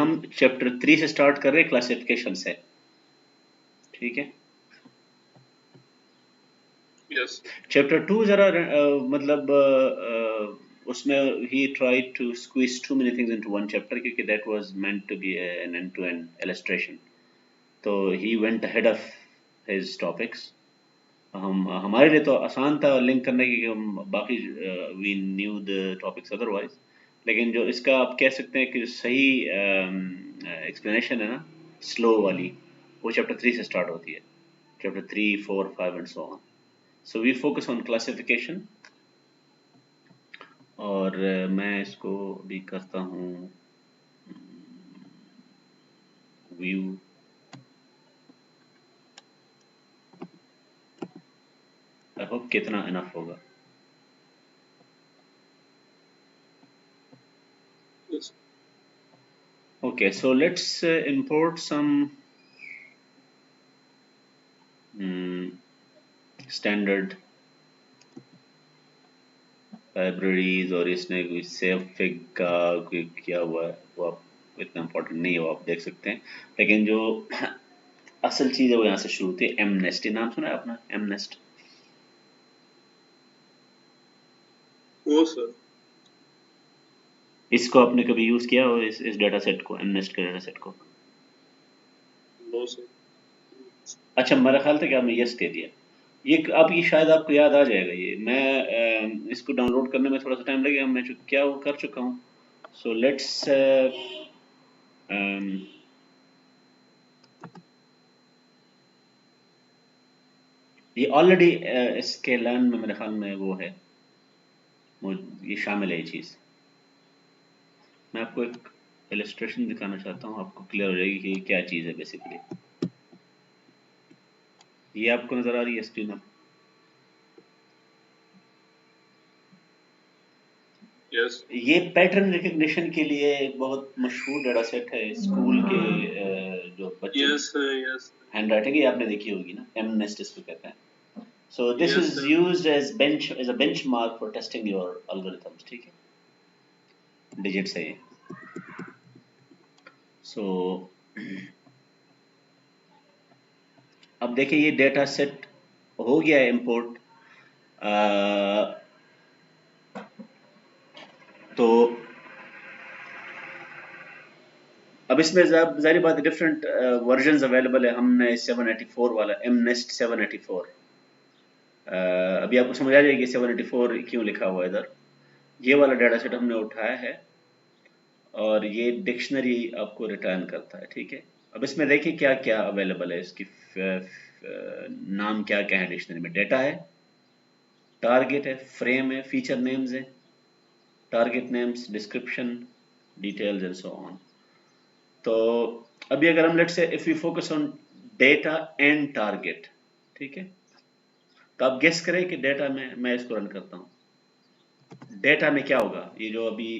हम चैप्टर 3 से स्टार्ट कर रहे हैं, क्लासिफिकेशन से, ठीक है। यस चैप्टर 2 जरा मतलब उसमें he tried to squeeze too many things into one chapter, क्योंकि that was meant to be an end to end illustration, तो he went ahead of his topics. हम हमारे लिए तो आसान था लिंक करने की, हम बाकी we knew the topics otherwise, लेकिन जो इसका आप कह सकते हैं कि सही एक्सप्लेनेशन है ना, स्लो वाली, वो चैप्टर 3 से स्टार्ट होती है, chapter 3, 4, 5 and so on. So we focus on classification, और मैं इसको भी करता हूँ व्यू। आई होप कितना इनफ होगा। Yes Okay, so let's import some standard libraries, और इसने कोई सेव फिग का कोई किया हुआ है, वो आप इतना इम्पोर्टेंट नहीं है, वो आप देख सकते हैं, लेकिन जो असल चीज़ है वो यहाँ से शुरू होती है। एम नेस्ट, ये नाम सुना है अपना, एम नेस्ट? वो सर इसको आपने कभी यूज़ किया हो, इस डाटा सेट को, एम नेस्ट के डाटा सेट को? नो सर अच्छा, मेरा ख्याल था कि आपने यस कह दिया। ये अब ये शायद आपको याद आ जाएगा, ये मैं इसको डाउनलोड करने में थोड़ा सा टाइम लगेगा, मैं क्या वो कर चुका हूँ। सो लेट्स ये ऑलरेडी इसके लर्न में मेरे ख्याल में वो है, वो ये शामिल है ये चीज़। मैं आपको एक इलस्ट्रेशन दिखाना चाहता हूँ, आपको क्लियर हो जाएगी कि ये क्या चीज़ है बेसिकली। ये आपको नज़र आ रही है स्क्रीन पर? यस ये पैटर्न रिकग्निशन के लिए एक बहुत मशहूर डाटा सेट है, स्कूल के जो बच्चे यस यस हैंड राइटिंग, ये आपने देखी होगी ना, एम नेस्ट इसको कहते हैं। So this yes is sir used as a benchmark for testing your algorithms, ठीक है, डिजिट्स है ये। So अब देखिए ये डेटा सेट हो गया है इंपोर्ट, तो अब इसमें जाहिर बात है डिफरेंट वर्जन्स अवेलेबल है। हमने 784 वाला, एम नेस्ट 784, अभी आपको समझ आ जाएगी 784 क्यों लिखा हुआ है इधर। ये वाला डाटा सेट हमने उठाया है, और ये डिक्शनरी आपको रिटर्न करता है, ठीक है। अब इसमें देखिए क्या क्या अवेलेबल है, इसकी नाम क्या क्या है डिक्शनरी में। डेटा है, टारगेट है, फ्रेम है, फीचर नेम्स है, target names, description, details and so on. तो अभी अगर हम let's say if we focus on data and target, ठीक है, तो आप गेस करें कि डेटा में, मैं इसको रन करता हूँ, डेटा में क्या होगा। ये जो अभी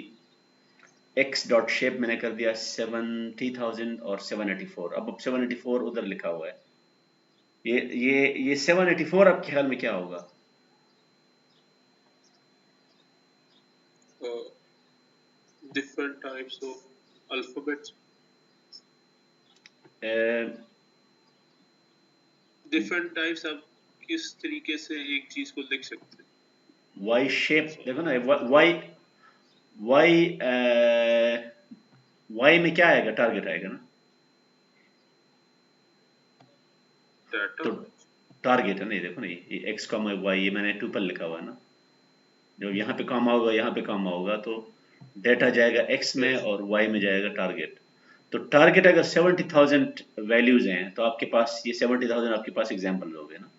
एक्स डॉट शेप मैंने कर दिया 70,000 और 784, अब 784 उधर लिखा हुआ है। ये 784 आपके ख्याल में क्या होगा? Different types of alphabets different types आप किस तरीके से एक चीज को लिख सकते हैं वाई शेप देखो ना, वाई वाई वाई में क्या आएगा, टारगेट आएगा ना, डाटा तो टारगेट है ना, ये देखो ना, ये एक्स कॉमा वाई, ये मैंने ट्यूपल लिखा हुआ है ना, जो यहाँ पे कॉमा होगा यहाँ पे कॉमा होगा, तो डेटा जाएगा एक्स में यस और वाई में जाएगा टारगेट। तो टारगेट अगर 70,000 वैल्यूज हैं, तो आपके पास ये 70,000 आपके पास एग्जाम्पल हो गए ना,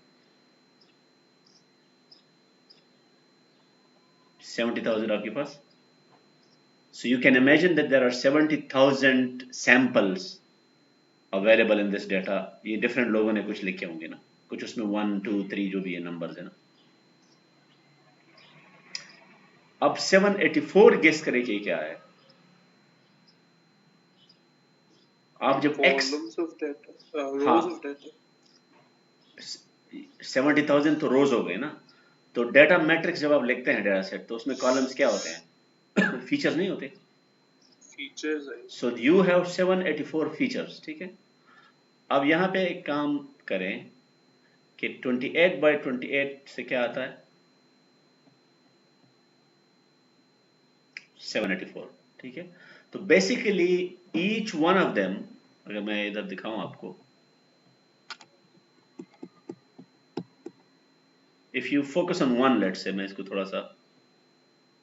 70,000 आपके पास। So you can imagine that there are 70,000 samples available in this data। ये different लोगों ने कुछ लिखे होंगे ना, कुछ उसमें 1, 2, 3 जो भी ये numbers है ना। अब 784 गेस करें कि क्या है। आप जब x, कॉलम्स ऑफ डाटा हाँ, रोज ऑफ डाटा 70,000 तो रोज हो गए ना, तो डेटा मैट्रिक्स जब आप लिखते हैं डेटा सेट, तो उसमें कॉलम्स क्या होते हैं? फीचर्स नहीं होते। फीचर्स है। सो यू हैव 784 फीचर्स, ठीक है। अब यहाँ पे एक काम करें कि 28/28 से क्या आता है, 784, ठीक है। तो basically each one of them, अगर मैं इधर दिखाऊं आपको, if you focus on one, let's say मैं इसको थोड़ा सा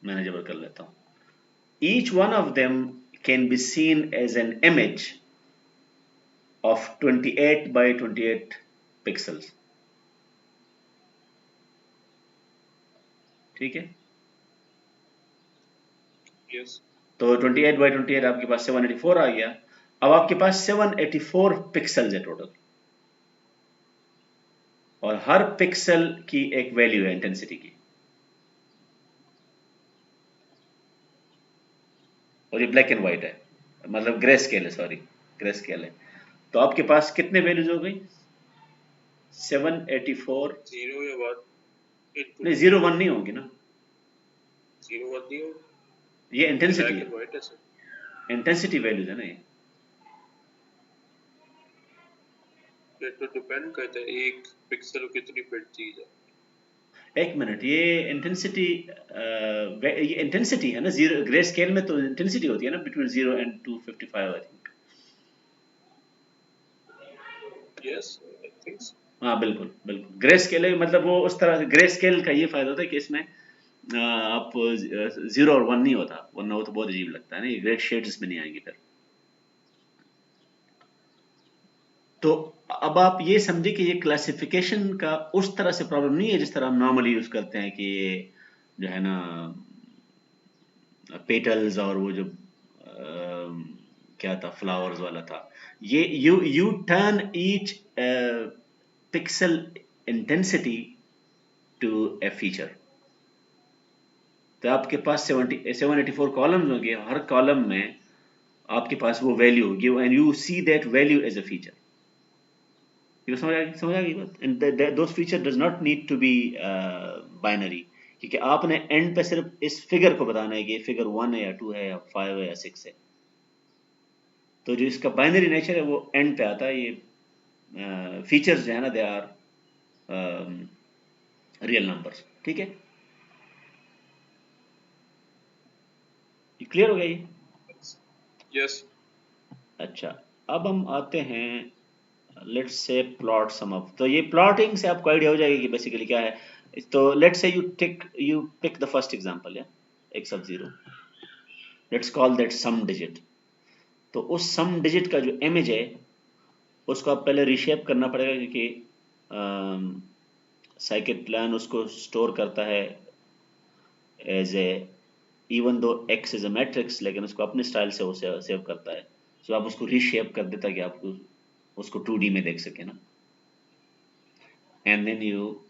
मैनेजेबल कर लेता हूं। Each one of them can be seen as an image of 28/28 pixels, ठीक है। यस। तो 28/28 आपके पास 784 आ गया। अब आपके पास 784 पिक्सल्स है टोटल, और हर पिक्सल की एक वैल्यू है इंटेंसिटी की, और ये ब्लैक एंड व्हाइट है, मतलब ग्रे स्केल है, सॉरी ग्रे स्केल है। तो आपके पास कितने वैल्यूज हो गई, 784, 0 या 1 नहीं इनपुट 0 1 नहीं होगी ना, 0 1 नहीं हो, ये इंटेंसिटी ब्लैक है, एंड व्हाइट है सर। इंटेंसिटी वैल्यूज है ना ये। ये तो डिपेंड करता है एक पिक्सल को कितनी बिट दी जाए। एक मिनट, ये इंटेंसिटी, ये इंटेंसिटी है ना, जीरो ग्रे स्केल में तो इंटेंसिटी होती है ना between 0 and 255 I think. Yes I think so. हाँ बिल्कुल बिल्कुल, ग्रे स्केल है, मतलब वो उस तरह ग्रे स्केल का ये फायदा होता है कि इसमें आप 0 और 1 नहीं होता, वरना वो तो बहुत अजीब लगता है ना, ये ग्रे शेड्स में नहीं आएंगे फिर। तो अब आप ये समझे कि ये क्लासिफिकेशन का उस तरह से प्रॉब्लम नहीं है जिस तरह हम नॉर्मली यूज करते हैं कि ये जो है ना पेटल्स और वो जो क्या था, फ्लावर्स वाला था। ये you turn each pixel intensity to a feature. तो आपके पास 784 कॉलम्स होंगे, हर कॉलम में आपके पास वो वैल्यू होगी, and you see that value as a feature. ये समझ आ गई बात, and those feature does not need to be binary, क्योंकि आपने एंड पे सिर्फ इस फिगर को बताना है कि ये फिगर 1 है या 2 है या 5 है या 6 है। तो जो इसका बाइनरी नेचर है वो एंड पे आता है। ये फीचर्स जो है ना, दे आर रियल नंबर्स, ठीक है। ये क्लियर हो गया ये? यस। अच्छा, अब हम आते हैं, let's say plot sum up. तो ये प्लॉटिंग से आपको आइडिया हो जाएगा कि बेसिकली क्या है। तो let's say you pick the first example, या x of 0, let's call that some digit. तो उस सम डिजिट का जो इमेज है उसको आप पहले रिशेप करना पड़ेगा, क्योंकि साइकिट प्लान उसको स्टोर करता है as a, even though x is a matrix, लेकिन उसको अपने स्टाइल से वो सेव करता है। सो आप उसको रीशेप कर देता है कि आप उसको 2D में देख सके ना, एंड देन यू,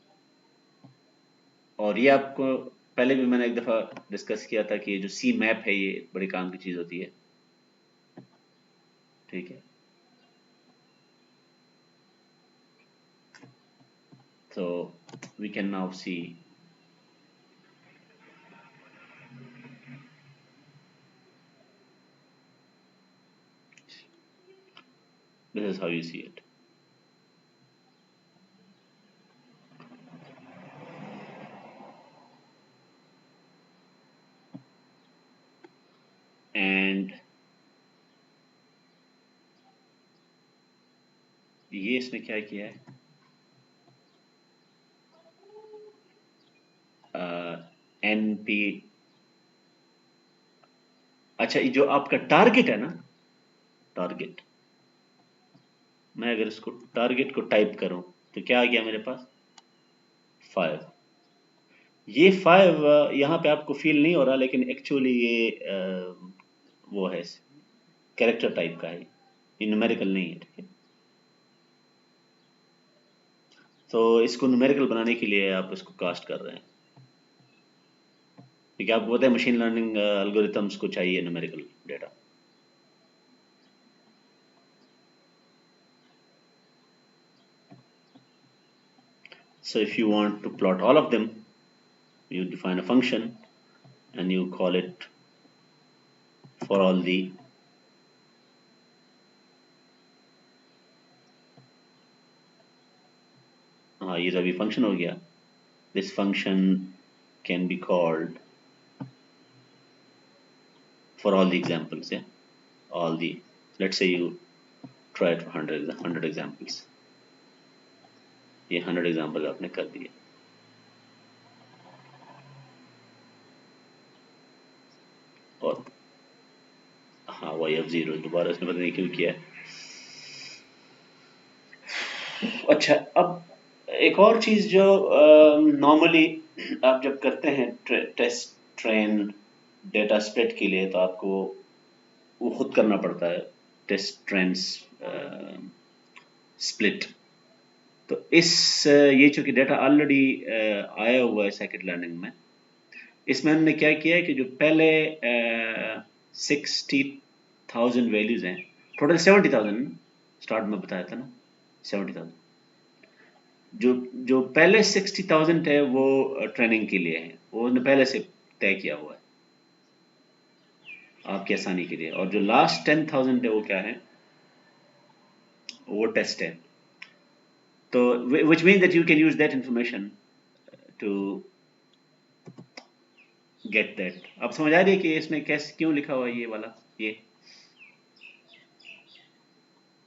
और ये आपको पहले भी मैंने एक दफ़ा डिस्कस किया था कि ये जो सी मैप है ये बड़ी काम की चीज़ होती है, ठीक है। तो we can now see this is how you see it. And ये इसने क्या किया है, NP, अच्छा ये जो आपका टारगेट है ना, टारगेट, मैं अगर इसको टारगेट को टाइप करूं तो क्या आ गया मेरे पास, 5। ये 5 यहाँ पे आपको फील नहीं हो रहा, लेकिन एक्चुअली ये वो है, कैरेक्टर टाइप का है, ये न्यूमेरिकल नहीं है, ठीक है। तो इसको न्यूमेरिकल बनाने के लिए आप इसको कास्ट कर रहे हैं, क्योंकि आपको पता है मशीन लर्निंग एल्गोरिथम्स को चाहिए numerical data. So if you want to plot all of them, you define a function and you call it for all the हाँ ये अभी फंक्शन हो गया. This function can be called for all the examples. Yeah, all the, let's say you try it for 100 examples. ये 100 examples आपने कर दिए. और हाँ y(0) दोबारा इसने पता नहीं क्यों किया है. अच्छा, अब एक और चीज जो नॉर्मली आप जब करते हैं टेस्ट ट्रेन डेटा स्प्लिट के लिए, तो आपको वो खुद करना पड़ता है, टेस्ट ट्रेन स्प्लिट. तो ये चूंकि डेटा ऑलरेडी आया हुआ है सेकंड लर्निंग में, इसमें हमने क्या किया है कि जो पहले 60,000 वैल्यूज हैं, टोटल 70,000 स्टार्ट में बताया था ना, 70,000. जो पहले 60,000 है वो ट्रेनिंग के लिए है, वो उन्होंने पहले से तय किया हुआ है आपकी आसानी के लिए. और जो लास्ट 10,000 है वो क्या है, वो टेस्ट है. तो which means that you can use that information to get that. अब समझ आ रही है कि इसमें कैसे क्यों लिखा हुआ है ये वाला,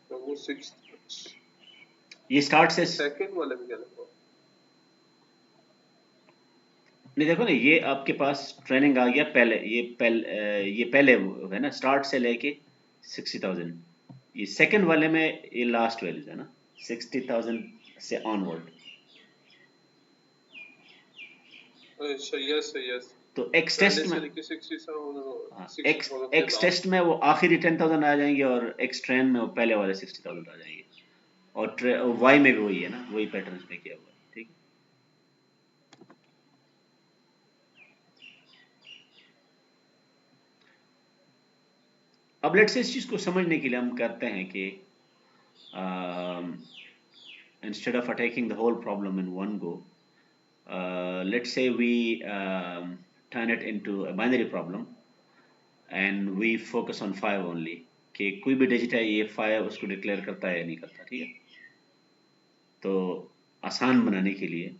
तो वो 6 ये स्टार्ट से सेकंड वाले में क्या लिखा? नहीं देखो ना, ये आपके पास ट्रेनिंग आ गया पहले, ये पहले है ना, स्टार्ट से लेके 60,000. ये सेकंड वाले में ये लास्ट वैल्यूज है ना, 60,000 से ऑनवर्ड. अच्छा यस. तो एक्स टेस्ट में, एक्स टेस्ट में वो आखिरी 10,000 आ जाएंगे, और एक्स ट्रेन में वो पहले वाले 60,000 आ जाएंगे. और वाई में भी वही है ना, वही पैटर्न इसमें किया हुआ है. ठीक है. अब लेट्स से इस चीज को समझने के लिए हम करते हैं कि instead of attacking the whole problem in one go, let's say we turn it into a binary problem and we focus on 5 only. कि कोई भी डिजिट है, ये 5 उसको डिक्लेयर करता है या नहीं करता. ठीक है. तो आसान बनाने के लिए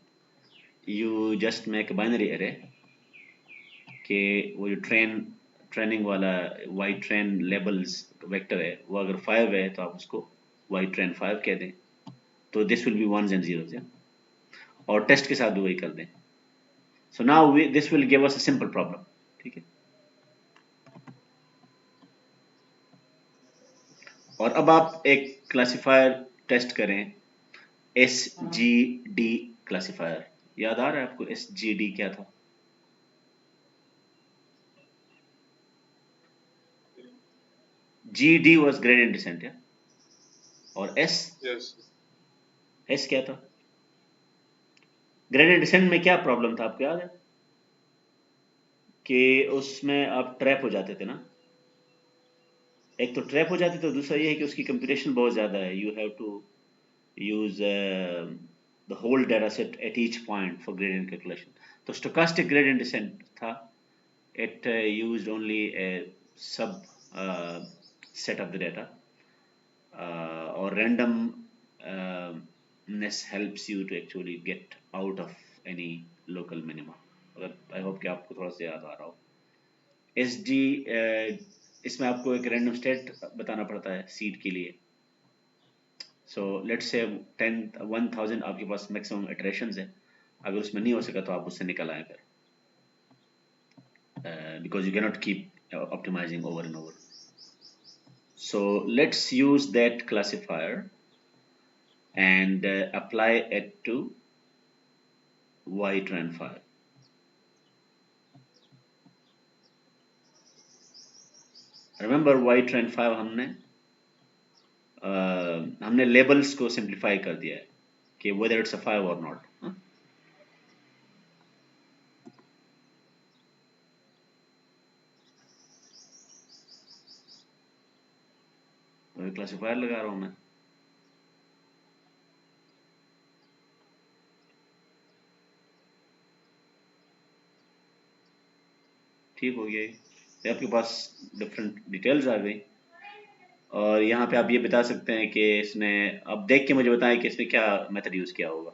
you just make binary array कि वो जो ट्रेनिंग वाला वाई ट्रेन लेबल्स वेक्टर है, वो अगर 5 है तो आप उसको वाई ट्रेन 5 कह दें. तो this will be 1s and 0s. और टेस्ट के साथ भी वही कर दें. So now this will give us a simple problem. ठीक है. और अब आप एक क्लासिफायर टेस्ट करें, SGD क्लासिफायर. याद आ रहा है आपको SGD क्या था? GD was gradient descent. और S क्या था? ग्रेडियंट डिसेंट में क्या प्रॉब्लम था आपको याद है? कि उसमें आप ट्रैप हो जाते थे ना. एक तो ट्रैप हो जाते थे, तो दूसरा ये है कि उसकी कंप्यूटेशन बहुत ज्यादा है. You have to use the whole data set at each point for gradient calculation. तो स्टोकास्टिक ग्रेडियंट डिसेंट था, it used only a sub set of the data, or randomness helps you to actually get out of any local minima. I hope कि आपको थोड़ा सा याद आ रहा हो. SD इसमें आपको एक रैंडम स्टेट बताना पड़ता है सीड के लिए. सो लेट्स से 10,000 आपके पास मैक्सिमम इटरेशंस है. अगर उसमें नहीं हो सका तो आप उससे निकल आए फिर, because you can not keep optimizing over and over. So let's use that classifier and apply it to ytran5. Remember ytran5 हमने लेबल्स को सिंप्लीफाई कर दिया है कि whether it's a 5 or not. Classifier लगा रहा हूं मैं. ठीक हो गया. तो आपके पास डिफरेंट डिटेल्स आ गई। और यहाँ पे आप ये बता सकते हैं कि इसने, अब देख के मुझे बताएं कि इसने क्या मेथड यूज़ किया होगा।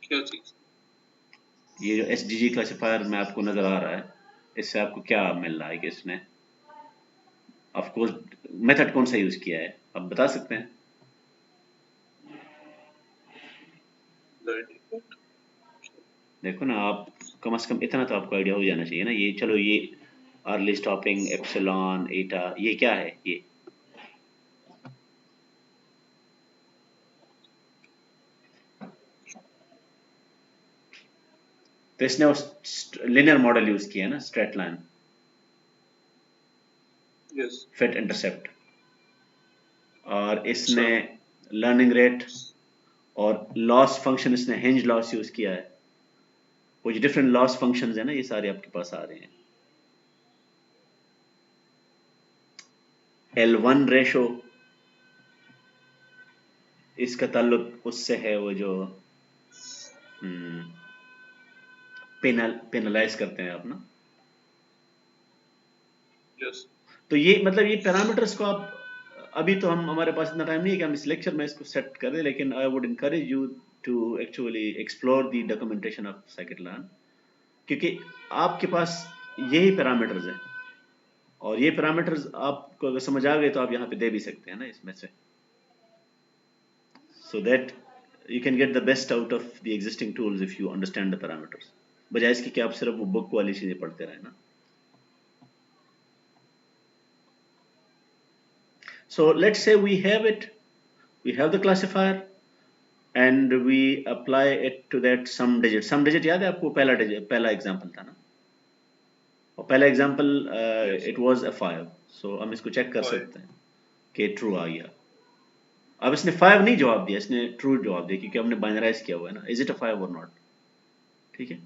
क्या चीज? ये जो SGG क्लासिफायर में आपको नज़र आ रहा है, इससे आपको क्या मिल रहा है कि इसने ऑफ कोर्स मेथड कौन सा यूज़ किया है, आप बता सकते हैं? Blind input. देखो ना, आप कम से कम इतना तो आपको आइडिया हो जाना चाहिए ना। ये चलो, ये अर्ली स्टॉपिंग, एप्सिलॉन, एटा, ये क्या है ये? तो इसने उस लिनियर मॉडल यूज़ किया है ना, straight line, yes. Fit intercept. और अच्छा। इसने लर्निंग रेट और लॉस फंक्शन, इसने हिंज लॉस यूज़ किया है। कुछ डिफरेंट लॉस फंक्शंस है ना, ये सारे आपके पास आ रहे हैं। L1 रेशो, इसका ताल्लुक उससे है वो जो पेनलाइज करते हैं आप ना। यस। तो ये मतलब ये पैरामीटर्स को आप, अभी तो हमारे पास इतना टाइम नहीं है कि हम इस लेक्चर में इसको सेट कर दें, लेकिन I would encourage you to actually explore the documentation of scikit-learn, क्योंकि आपके पास यही पैरामीटर्स हैं। और ये पैरामीटर्स आपको अगर समझ आ गए तो आप यहाँ पे दे भी सकते हैं ना इसमें से, so that you can get the best out of the existing tools if you understand the parameters, बजाय इसके कि आप सिर्फ वो बुक वाली चीजें पढ़ते रहें ना। So let's say we have it, we have the classifier and we apply it to that sum digit याद है आपको? पहला digit, पहला एग्जांपल था ना, और पहला example yes. it was a 5, so हम इसको चेक कर 5। सकते हैं कि ट्रू आ गया। अब इसने 5 नहीं जवाब दिया, इसने ट्रू जवाब दिया, क्योंकि हमने बाइनराइज किया हुआ है ना, इज इट अ 5 और नॉट। ठीक है,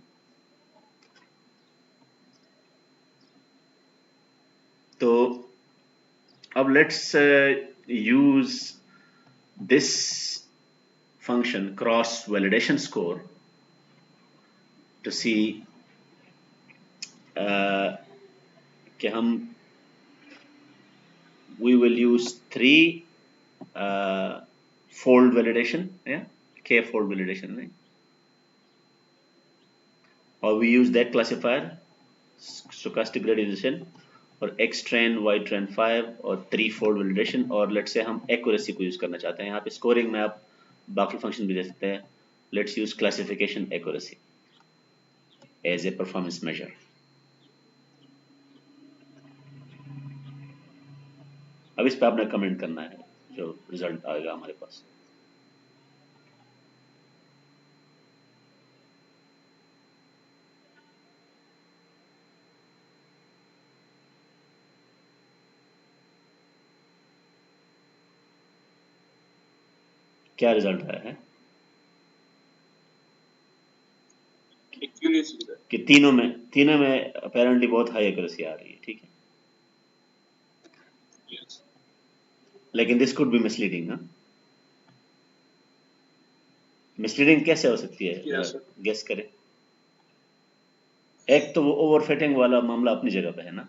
तो अब let's use this function cross validation score to see uh, कि हम we will use 3 fold validation, yeah, k fold validation, right? Or we use that classifier stochastic gradient और x train y train 5 और 3 fold validation, और let's say हम accuracy को use करना चाहते हैं। यहाँ पे स्कोरिंग में आप बाकी फंक्शन भी दे सकते हैं। Let's use classification accuracy as a performance measure। अब इस पे आपने कमेंट करना है जो रिजल्ट आएगा हमारे पास। क्या रिजल्ट आया है एक्यूरेसी का। कि तीनों में अपेरेंटली बहुत हाई एक्यूरेसी आ रही है। ठीक है, यस। लेकिन दिस कुड बी मिसलीडिंग ना। मिसलीडिंग कैसे हो सकती है, जरा यस। गेस करें। एक तो वो ओवरफिटिंग वाला मामला अपनी जगह पे है ना,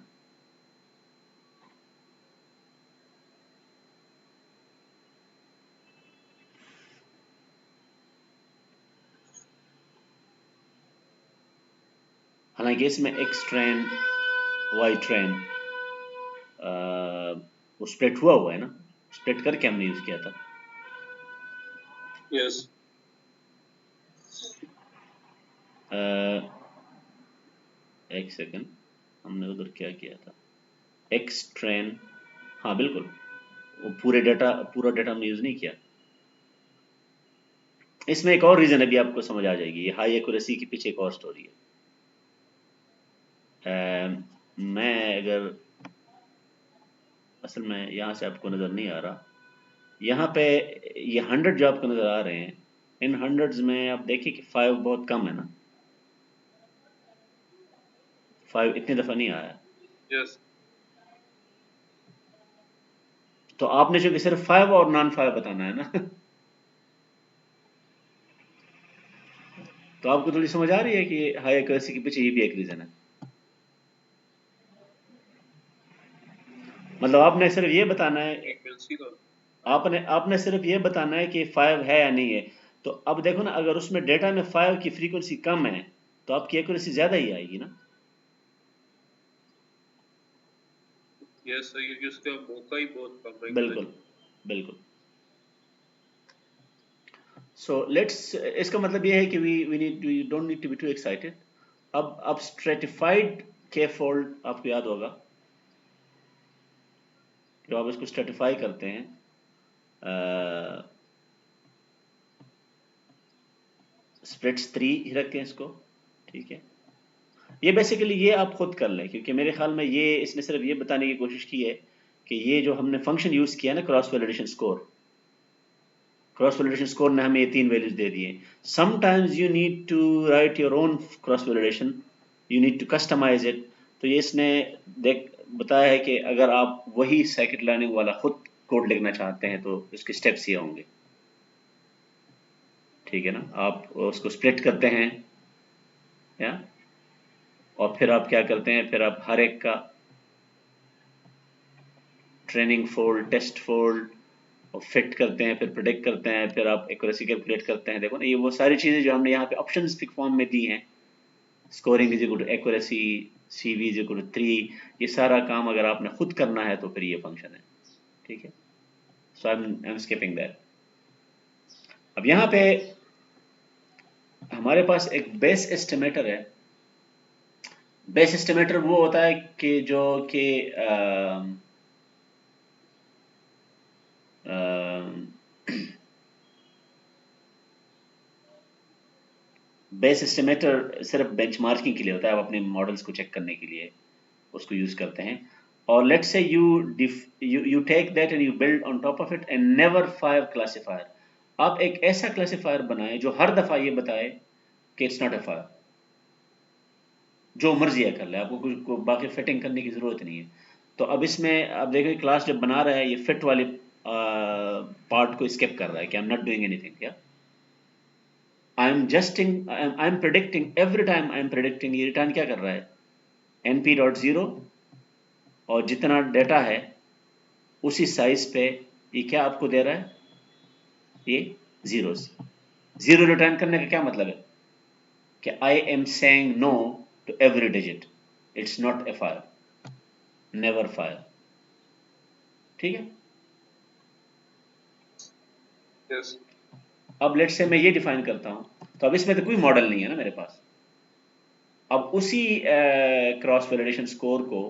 हालांकि इसमें एक्स ट्रेन वाई ट्रेन वो स्प्लिट हुआ है ना, स्प्लिट करके हमने यूज किया था। यस। एक सेकंड, हमने उधर क्या किया था, एक्स ट्रेन, हाँ बिल्कुल, वो पूरा डेटा हमने यूज नहीं किया। इसमें एक और रीजन अभी आपको समझ आ जाएगी, ये हाई एक्यूरेसी के पीछे एक और स्टोरी है। मैं अगर असल में यहाँ से आपको नज़र नहीं आ रहा, यहाँ पे ये 100 जो आपको नज़र आ रहे हैं, इन हंड्रेड्स में आप देखिए कि 5 बहुत कम है ना, 5 इतनी दफ़ा नहीं आया। यस। तो आपने जो कि सिर्फ 5 और नॉन 5 बताना है ना तो आपको थोड़ी समझ आ रही है कि हाई एक्यूरेसी के पीछे ये भी एक रीजन है। मतलब आपने सिर्फ ये बताना है, फ्रीक्वेंसी का आपने सिर्फ ये बताना है कि 5 है या नहीं है। तो अब देखो ना, अगर उसमें डेटा में 5 की फ्रीक्वेंसी कम है तो आपकी एक्यूरेसी ज्यादा ही आएगी ना। यस सर, क्योंकि उसका मौका ही बहुत कम है बिल्कुल बिल्कुल। सो लेट्स, इसका मतलब ये है कि we don't need to be too excited. अब स्ट्रेटिफाइड के फोल्ड आपको याद होगा, जब आप इसको स्ट्रेटिफाई करते हैं, स्प्लिट्स 3 ही रखते हैं इसको, ठीक है। ये बेसिकली ये आप खुद कर लें, क्योंकि मेरे ख्याल में ये इसने सिर्फ ये बताने की कोशिश की है कि ये जो हमने फंक्शन यूज किया ना, cross validation score, cross validation score ने हमें ये 3 वैल्यूज दे दिए। Sometimes you need to write your own cross validation, you need to customize it. तो ये इसने देख बताया है कि अगर आप वही साइकिट लर्निंग वाला खुद कोड लिखना चाहते हैं तो इसके स्टेप्स ये होंगे, ठीक है ना। आप उसको स्प्लिट करते हैं, या और फिर आप क्या करते हैं, फिर आप हर एक का ट्रेनिंग फोल्ड, टेस्ट फोल्ड और फिट करते हैं, फिर प्रिडिक्ट करते हैं, फिर आप एक्यूरेसी कैलकुलेट करते हैं। देखो ना, ये वो सारी चीज़ें जो हमने यहाँ पे ऑप्शंस के फॉर्म में दी हैं, scoring is equal to accuracy, CV is equal to 3, ये सारा काम अगर आपने खुद करना है तो फिर ये फंक्शन है, ठीक है। सो आई एम स्किपिंग दैट। अब यहाँ पे हमारे पास एक बेस एस्टिमेटर है। बेस एस्टिमेटर वो होता है कि जो कि बेस एस्टिमेटर सिर्फ बेंचमार्किंग के लिए होता है, आप अपने मॉडल्स को चेक करने के लिए उसको यूज करते हैं। और let's say you take that and you build on top of it and never five classifier. आप एक ऐसा क्लासिफायर बनाए जो हर दफा ये बताए कि इट्स नॉट अ फायर, जो मर्जी है कर ले, आपको कुछ को बाकी फिटिंग करने की जरूरत नहीं है। तो अब इसमें आप देखें, क्लास जब बना रहा है ये फिट वाले पार्ट को स्किप कर रहा है कि I am not doing anything, क्या I am predicting, every time I am predicting, ये रिटर्न क्या कर रहा है, np.0, और जितना डेटा है उसी साइज पे ये क्या आपको दे रहा है, ये जीरोस। जीरो रिटर्न करने का क्या मतलब है कि I am saying no to every digit, it's not a five, never five, ठीक है। यस अब लेट्स से मैं ये डिफाइन करता हूं, तो अब इसमें तो कोई मॉडल नहीं है ना मेरे पास। अब उसी क्रॉस वैलिडेशन स्कोर को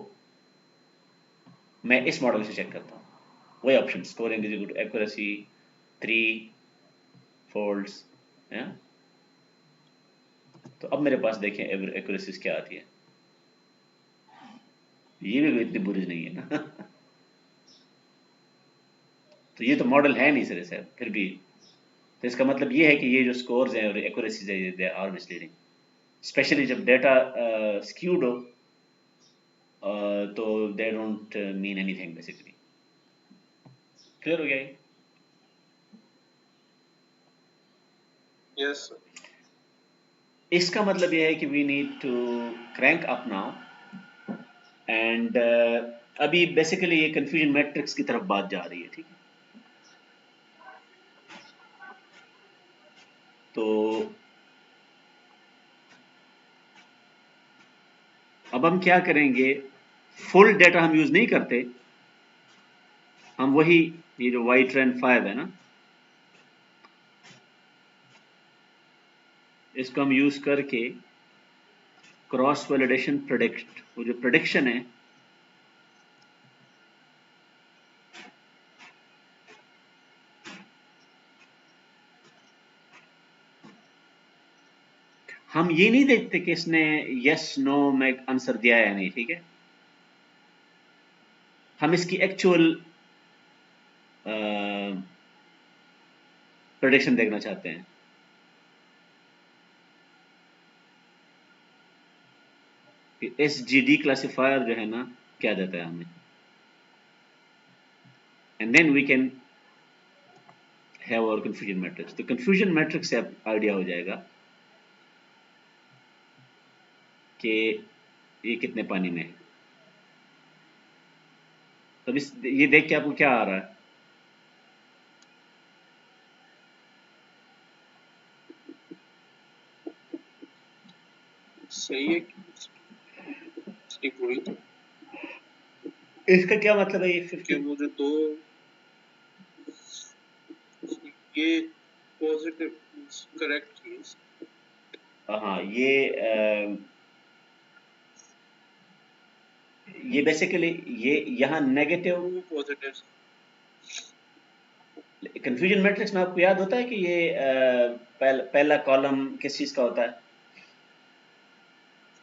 मैं इस मॉडल से चेक करता हूं, वही option, scoring is equal to accuracy 3 folds, है। तो अब मेरे पास देखें एक्यूरेसीज क्या आती है, ये भी इतनी बुरी नहीं है ना। तो ये तो मॉडल है नहीं सिरे से, फिर भी तो इसका मतलब ये है कि ये जो स्कोर्स हैं और एक्यूरेसीज है दे आर मिसलीडिंग, स्पेशली जब डेटा स्क्यूड हो, तो they don't mean anything basically. Clear हो गया ये? यस इसका मतलब ये है कि we need to crank up now and अभी बेसिकली ये कंफ्यूजन मैट्रिक्स की तरफ बात जा रही है, ठीक है। तो अब हम क्या करेंगे, फुल डेटा हम यूज नहीं करते, हम वही ये जो वाई ट्रेंड 5 है ना, इसको हम यूज करके क्रॉस वैलिडेशन प्रेडिक्ट, वो जो प्रेडिक्शन है हम ये नहीं देखते कि इसने यस नो में आंसर दिया है या नहीं, ठीक है। हम इसकी एक्चुअल प्रेडिक्शन देखना चाहते हैं। कि SGD क्लासिफायर जो है ना क्या देता है हमें, and then we can have our confusion matrix. तो कंफ्यूजन मैट्रिक्स से आइडिया हो जाएगा कि ये कितने पानी में है। तो इस ये देख के आपको क्या आ रहा है? सही है एक वही तो इसका क्या मतलब है ये कि 50? वो जो दो ये पॉजिटिव करेक्ट चीज हाँ, ये बेसिकली ये यहाँ negative to positive confusion matrix में आपको याद होता है कि ये पहला कॉलम किस चीज का होता है?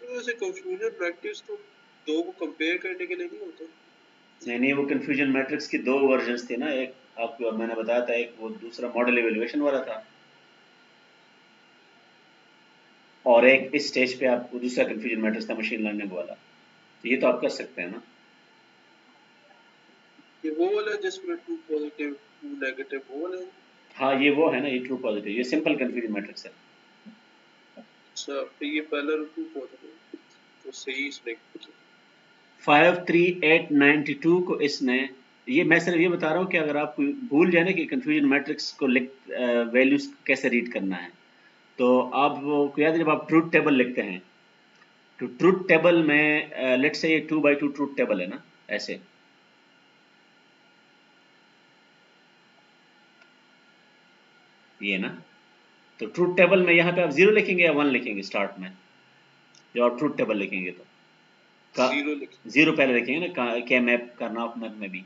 वैसे कंफ्यूजन प्रैक्टिस तो दो को कंपेयर करने के लिए नहीं होता। नहीं, वो कंफ्यूजन मैट्रिक्स की दो वर्जन्स थी ना, एक आपको मैंने बताया था, एक वो दूसरा मॉडल इवेल्युएशन वाला था, और एक इस स्टेज पे आपको दूसरा कंफ्यूजन मैट्रिक्स था मशीन लर्निंग वाला। तो ये तो आप कर सकते हैं ना। ये वो वाला जिसमें टू पॉजिटिव टू नेगेटिव वो वाला है। हाँ, ये वो है ना, ये ट्रू पॉजिटिव, ये सिंपल कंफ्यूजन मैट्रिक्स है। अच्छा फिर ये पहला टू पॉजिटिव तो सही इसने 53892 को इसने, ये मैं सिर्फ ये बता रहा हूँ कि अगर आप भूल जाए ना कि कंफ्यूजन मैट्रिक्स को लिख वैल्यूज कैसे रीड करना है, तो आप वो याद है जब आप ट्रूथ टेबल लिखते हैं, तो ट्रूथ टेबल में लेट्स से ये 2 by 2 ट्रूथ टेबल है ना, ऐसे ये ना, तो ट्रूथ टेबल में यहाँ पे आप 0 लिखेंगे या 1 लिखेंगे स्टार्ट में, जब आप ट्रूथ टेबल लिखेंगे तो का जीरो लिख 0 पहले लिखेंगे ना, क्या मैप करना ऑफ मैप में भी,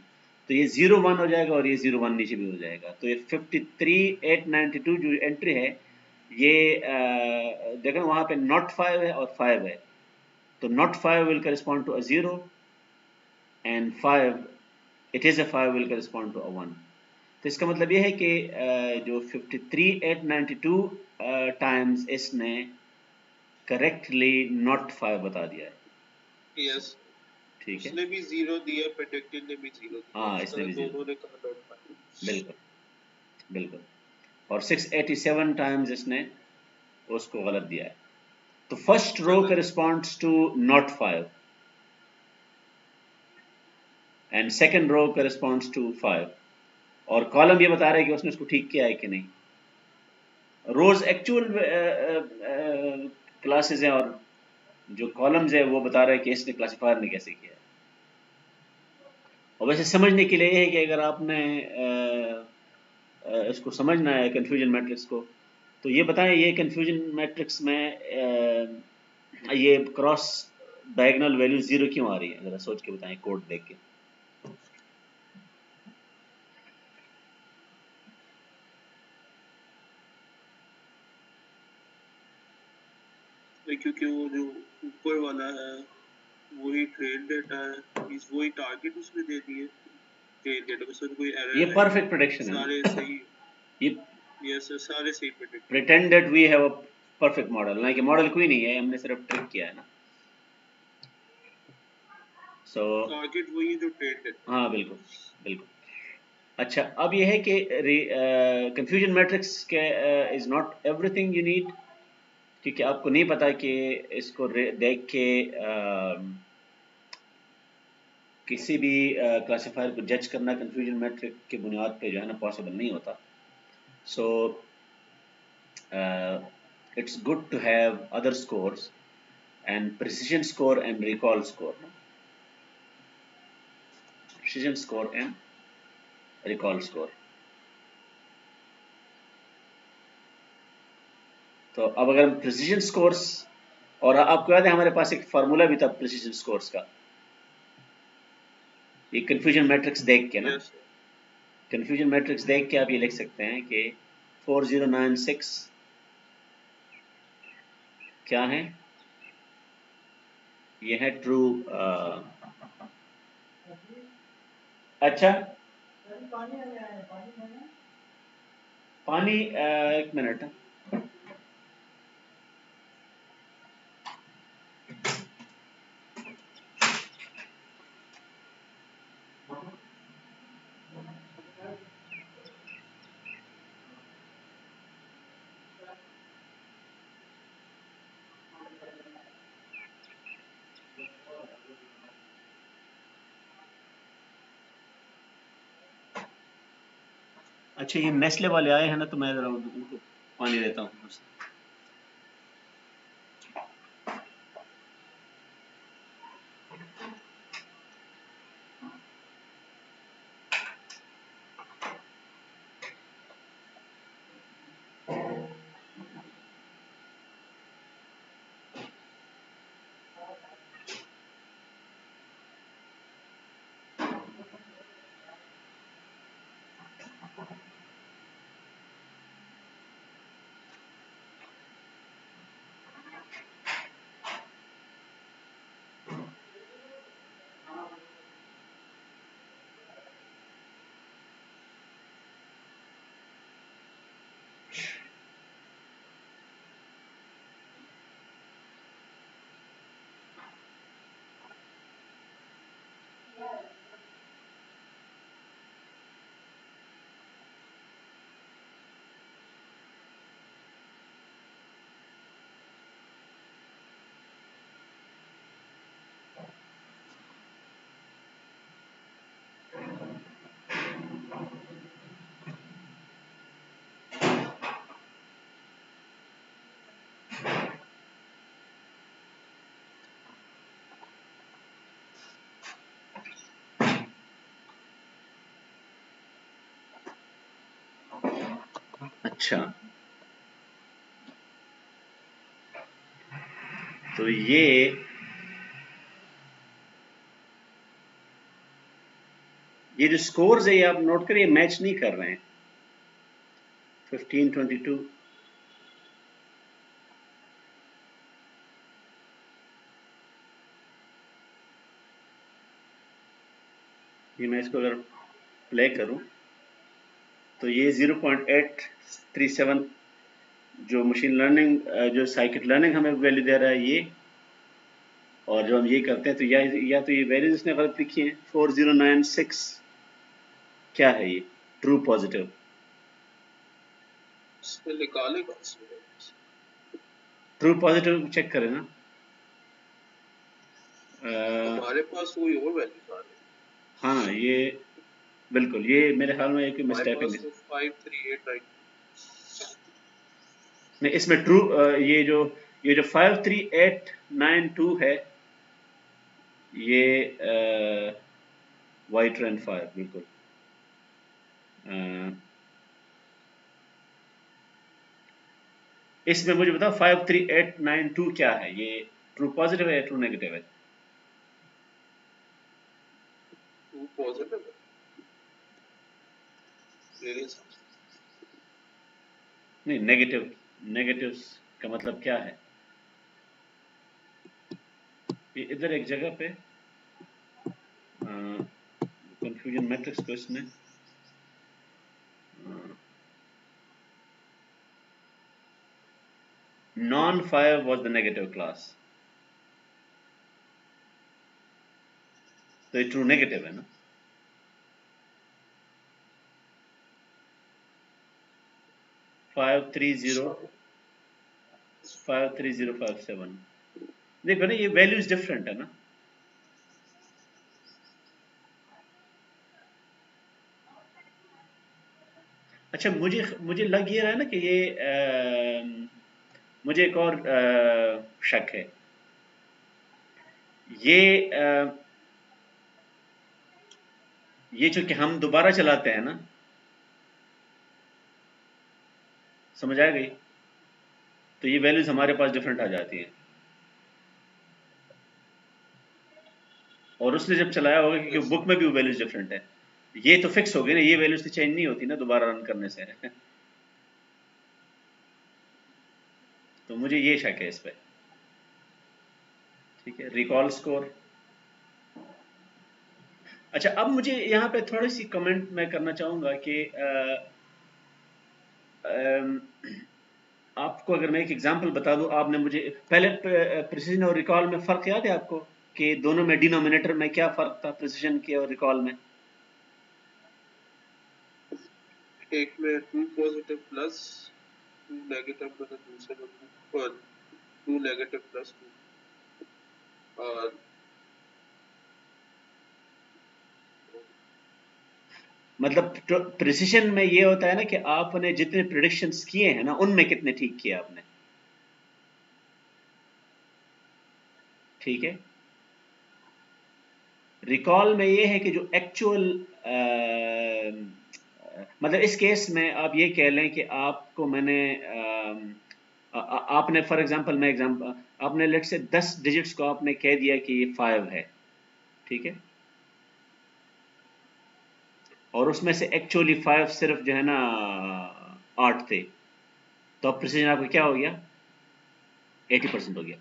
तो ये 0 1 हो जाएगा और ये 0 1 नीचे भी हो जाएगा। तो ये 53892 जो एंट्री है, ये देखो वहाँ पे नॉट 5 है और 5 है, तो not 5 will correspond to a 0 and 5 it is a 5 will correspond to a 1। तो इसका मतलब ये है कि जो 53892 टाइम्स इसने करेक्टली नॉट 5 बता दिया है। यस ठीक है, उसने भी जीरो दिया प्रेडिक्टेड ने भी जीरो दिया हाँ इस इसने तरह भी 0, दोनों ने कहा नॉट फाइव। बिल्कुल बिल्कुल, और 687 टाइम्स इसने उसको गलत दिया है। तो फर्स्ट रो गलत corresponds to not 5 and second row corresponds to 5, और कॉलम ये बता रहा है कि उसने उसको ठीक किया है कि नहीं। रोज एक्चुअल क्लासेस हैं, और जो कॉलम्स है वो बता रहा है कि इसने क्लासिफायर ने कैसे किया है। और वैसे समझने के लिए ये है कि अगर आपने इसको समझना है कंफ्यूजन मैट्रिक्स को, तो ये बताएं ये कंफ्यूजन मैट्रिक्स में ये क्रॉस डायगोनल वैल्यू 0 क्यों आ रही है, जरा सोच के बताएं कोड देख के। क्योंकि वो जो ऊपर वाला है वही ट्रेन डेटा है वही टारगेट उसमें दे दिए ट्रेन डेटा में उसमें कोई ये एरर है ही परफेक्ट नहीं प्रेडिक्शन है सारे ना, सही ये यस सारे सही predict pretend that we have a perfect model, ना कि मॉडल कोई नहीं है, हमने सिर्फ ट्रिक किया है ना। सो टारगेट वही है जो ट्रेन डेटा हाँ बिल्कुल बिल्कुल। अच्छा, अब ये है कि कंफ्यूजन मैट्रिक्स के is not everything you need, क्योंकि आपको नहीं पता कि इसको देख के किसी भी क्लासिफायर को जज करना कंफ्यूजन मैट्रिक के बुनियाद पे जो है ना पॉसिबल नहीं होता। So it's good to have other scores and precision score and recall score, precision score and recall score. तो अब अगर हम प्रिसिजन स्कोर्स, और आपको याद है हमारे पास एक फार्मूला भी था प्रिसिजन स्कोर्स का, ये कंफ्यूजन मैट्रिक्स देख के ना, यस कंफ्यूजन मैट्रिक्स देख के आप ये लिख सकते हैं कि 4096 क्या है, ये है ट्रू। अच्छा, पानी एक मिनट, अच्छा ये नेस्ले वाले आए हैं ना, तो मैं जरा उनको पानी देता हूँ। अच्छा तो ये जो स्कोर्स है ये आप नोट करिए, मैच नहीं कर रहे हैं। 15, 22 ये मैं इसको अगर प्ले करूं तो ये 0.837 जो मशीन लर्निंग जो साइकिट लर्निंग हमें वैल्यू दे रहा है ये, और जब हम ये करते हैं तो या तो ये वैल्यूज इसने गलत लिखी है। 4096 क्या है ये? True positive. इसमें निकालेगा इसमें ट्रू पॉजिटिव चेक करें ना। हमारे पास कोई और वैल्यूज आ रही है। हाँ ये बिल्कुल, ये मेरे ख्याल में एक हमारे मिसटाइपिंग पास है। तो 5389 नहीं इसमें ट्रू ये जो 53892 है ये वाइट ट्रेंड फायर बिल्कुल। अ, इसमें मुझे बताओ 53892 क्या है? ये ट्रू पॉजिटिव है या ट्रू नेगेटिव है? ट्रू पॉजिटिव है मेरे हिसाब से। नहीं नेगेटिव, नेगेटिव का मतलब क्या है? ये इधर एक जगह पे कंफ्यूजन मैट्रिक्स को इसने non fire was the negative class, तो ये ट्रू नेगेटिव है ना? 53057 देखो ना, ये वैल्यूज डिफरेंट है ना। अच्छा मुझे लग ये रहा है ना कि ये मुझे एक और शक है। ये ये चूंकि हम दोबारा चलाते हैं ना, समझ आ गई, तो ये वैल्यूज हमारे पास डिफरेंट आ जाती हैं। और उसने जब चलाया होगा क्योंकि बुक में भी वो वैल्यूज डिफरेंट है। ये तो फिक्स हो गई ना, ये वैल्यूज तो चेंज नहीं होती ना दोबारा रन करने से। तो मुझे ये शक है इस पे। ठीक है, रिकॉल स्कोर। अच्छा अब मुझे यहाँ पे थोड़ी सी कमेंट मैं करना चाहूंगा कि आपको अगर मैं एक एग्जांपल बता दूं, आपने मुझे पहले प्रिसीजन और रिकॉल में फ़र्क याद है आपको कि दोनों में डिनोमिनेटर में क्या फ़र्क था प्रिसीजन के और रिकॉल में? एक में true positive plus two negative मतलब दूसरे में टू नेगेटिव प्लस टू और मतलब प्रिसिशन में ये होता है ना कि आपने जितने प्रिडिक्शंस किए हैं ना उनमें कितने ठीक किए आपने, ठीक है। रिकॉल में ये है कि जो एक्चुअल मतलब इस केस में आप ये कह लें कि आपको मैंने आपने फॉर एग्जांपल मैं एग्जांपल आपने लेट से 10 डिजिट्स को आपने कह दिया कि ये 5 है, ठीक है, और उसमें से एक्चुअली 5 सिर्फ जो है ना 8 थे, तो अब प्रिसीजन आपका क्या हो गया, 80% हो गया,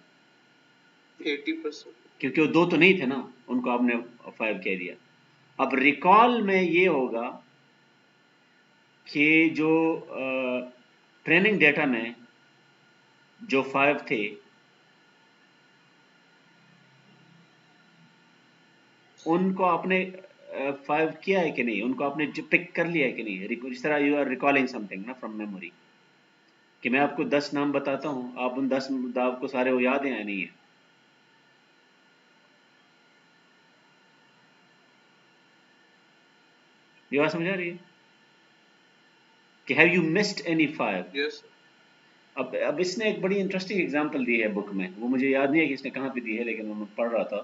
80%। क्योंकि वो दो तो नहीं थे ना, उनको आपने 5 कह दिया। अब रिकॉल में ये होगा कि जो ट्रेनिंग डेटा में जो 5 थे उनको आपने 5 किया है कि नहीं, उनको आपने पिक कर लिया है कि नहीं, जिस तरह यू आर रिकॉलिंग समथिंग ना फ्रॉम मेमोरी, कि मैं आपको 10 नाम बताता हूँ, आप उन 10 आपको सारे वो याद हैं या नहीं है। ये बात समझ आ रही है कि have you missed any 5। Yes. अब इसने एक बड़ी इंटरेस्टिंग एग्जांपल दी है बुक में, वो मुझे याद नहीं है कि इसने कहाँ पे दी है, लेकिन वो मैं पढ़ रहा था।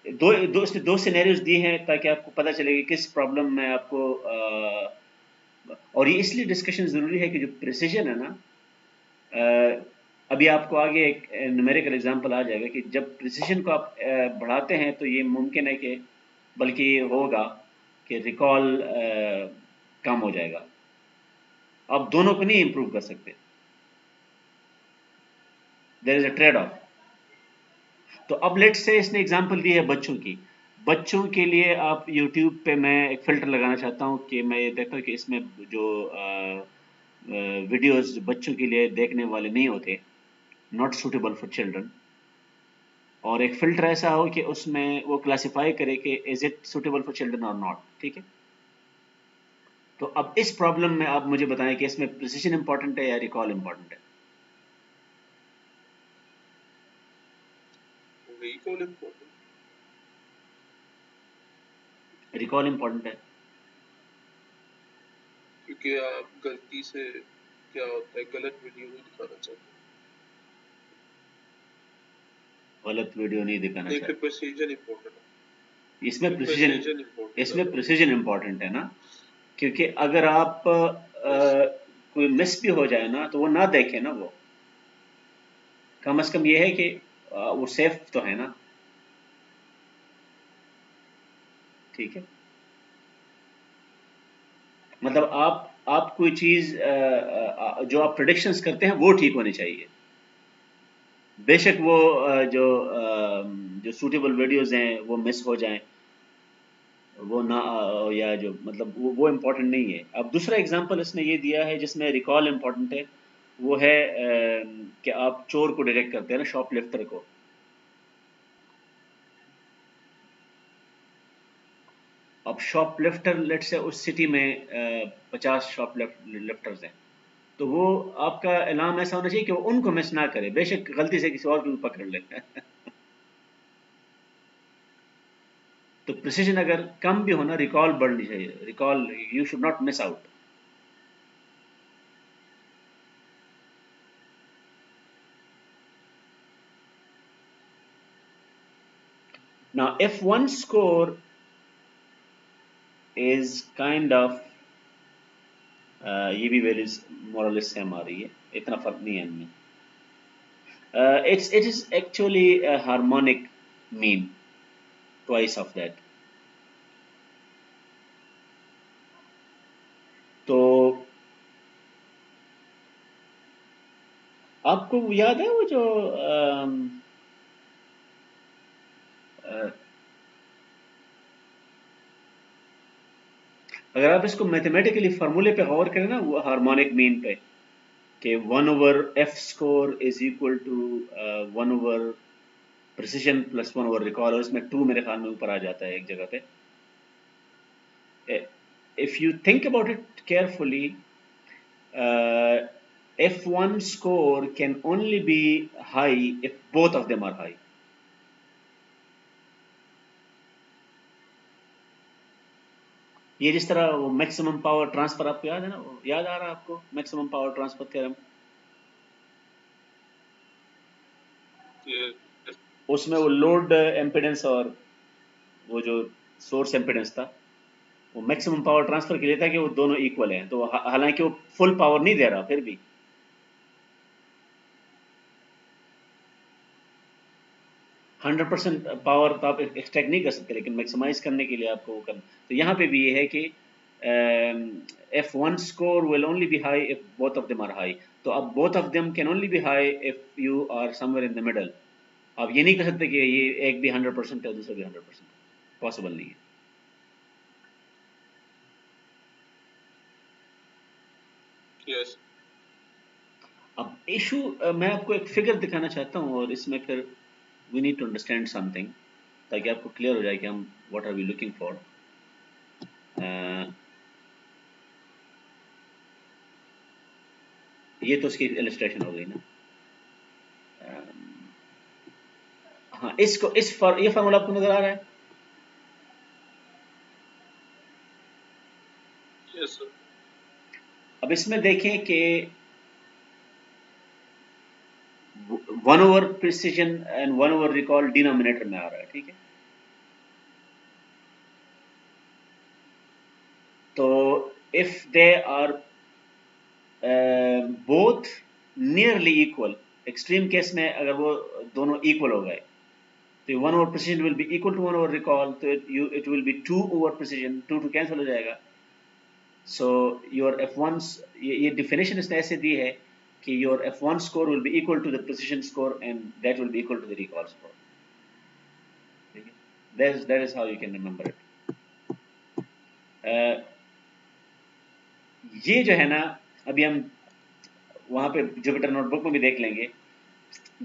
दो दो इसने दो सिनेरियोज दिए हैं ताकि आपको पता चले कि किस प्रॉब्लम में आपको और ये इसलिए डिस्कशन जरूरी है कि जो प्रिसीजन है ना, अभी आपको आगे एक न्यूमेरिकल एग्जांपल आ जाएगा कि जब प्रिसीजन को आप बढ़ाते हैं तो ये मुमकिन है कि बल्कि ये होगा कि रिकॉल कम हो जाएगा। आप दोनों को नहीं इंप्रूव कर सकते, there is a trade off. तो अब लेट से इसने एग्जांपल दी है बच्चों की, बच्चों के लिए आप यूट्यूब पे मैं एक फ़िल्टर लगाना चाहता हूँ कि मैं ये देखता हूँ कि इसमें जो वीडियोज़ बच्चों के लिए देखने वाले नहीं होते, नॉट सूटेबल फॉर चिल्ड्रन, और एक फ़िल्टर ऐसा हो कि उसमें वो क्लासिफ़ाई करे कि is it suitable for children और नॉट, ठीक है? तो अब इस प्रॉब्लम में आप मुझे बताएँ कि इसमें प्रिसिशन इम्पोर्टेंट है या रिकॉल इम्पोर्टेंट है? Recall important. रिकॉल इम्पोर्टेंट है। क्योंकि आप गलती से क्या होता है गलत वीडियो नहीं दिखाना चाहते, गलत वीडियो नहीं दिखाना नहीं फिर चाहते। प्रिसीजन इम्पोर्टेंट है, इसमें फिर प्रिसिजन प्रिसीजन इम्पोर्टेंट इसमें ज़्यादा प्रिसिजन इम्पोर्टेंट है ना, क्योंकि अगर आप यस। कोई मिस भी हो जाए ना तो वो ना देखे ना, वो कम से कम ये है कि वो सेफ तो है ना, ठीक है। मतलब आप कोई चीज जो आप प्रिडिक्शंस करते हैं वो ठीक होनी चाहिए, बेशक वो जो सूटेबल वीडियोस हैं वो मिस हो जाएं, वो ना या जो मतलब वो इम्पोर्टेंट नहीं है। अब दूसरा एग्जांपल इसने ये दिया है जिसमें रिकॉल इम्पोर्टेंट है, वो है कि आप चोर को डिटेक्ट करते हैं ना, शॉपलिफ्टर को। अब शॉपलिफ्टर लेट से उस सिटी में 50 शॉपलिफ्टर्स हैं, तो वो आपका अलार्म ऐसा होना चाहिए कि वो उनको मिस ना करे, बेशक गलती से किसी और को भी पकड़ ले तो प्रिसिजन अगर कम भी होना, रिकॉल बढ़नी चाहिए, recall you should not miss out. Now if one score is kind of ये भी वैल्यूज मोरलेस सेम आ रही है, इतना फर्क नहीं है इनमें। It is actually harmonic mean, twice of that. तो आपको याद है वो जो अ, अगर आप इसको मैथमेटिकली फार्मूले पे गौर करें ना, वो हार्मोनिक मीन पे, कि 1/f score is equal to 1/, precision plus 1/, recall, और इसमें 2 मेरे ख्याल में ऊपर आ जाता है एक जगह पे। If you think about it carefully, f1 score can only be high if both of them are high. ये जिस तरह वो मैक्सिमम पावर ट्रांसफर आपको याद है ना, याद आ रहा है आपको maximum power transfer theorem? Yes. उसमें वो लोड एम्पिडेंस और वो जो सोर्स एम्पिडेंस था, वो मैक्सिमम पावर ट्रांसफर के लिए था कि वो दोनों इक्वल हैं, तो हालांकि वो फुल पावर नहीं दे रहा, फिर भी 100% पावर तो आप एक्सट्रैक्ट नहीं कर सकते, लेकिन मैक्सिमाइज करने के लिए आपको वो करना। तो यहाँ पे भी ये है कि F1 score will only be high if both of them are high. तो अब both of them can only be high if you are somewhere in the middle. आप ये नहीं कह सकते कि ये एक भी 100% है दूसरा भी 100%, पॉसिबल नहीं है। Yes. अब इशू, मैं आपको एक फिगर दिखाना चाहता हूँ, और इसमें फिर we need to understand something, ताकि आपको क्लियर हो जाए कि हम what are we looking for. ये तो उसकी इलस्ट्रेशन हो गई ना। हाँ, इसको ये फार्मूला आपको नजर आ रहा है? Yes, sir. अब इसमें देखें कि 1 over precision and 1 over recall denominator में आ रहा है, ठीक है? तो if they are both nearly equal, extreme case में अगर वो दोनों इक्वल हो गए, तो 1 over precision will be equal to 1 over recall, तो it will be 2 over precision, 2 cancel हो जाएगा। सो योर F1, ये डेफिनेशन इसने ऐसे दी है कि your F1 score will be equal to the precision score and that will be equal to the recall score, ठीक है? That is how you can remember it. ये जो है ना, अभी हम वहां पे जुपिटर नोटबुक में भी देख लेंगे।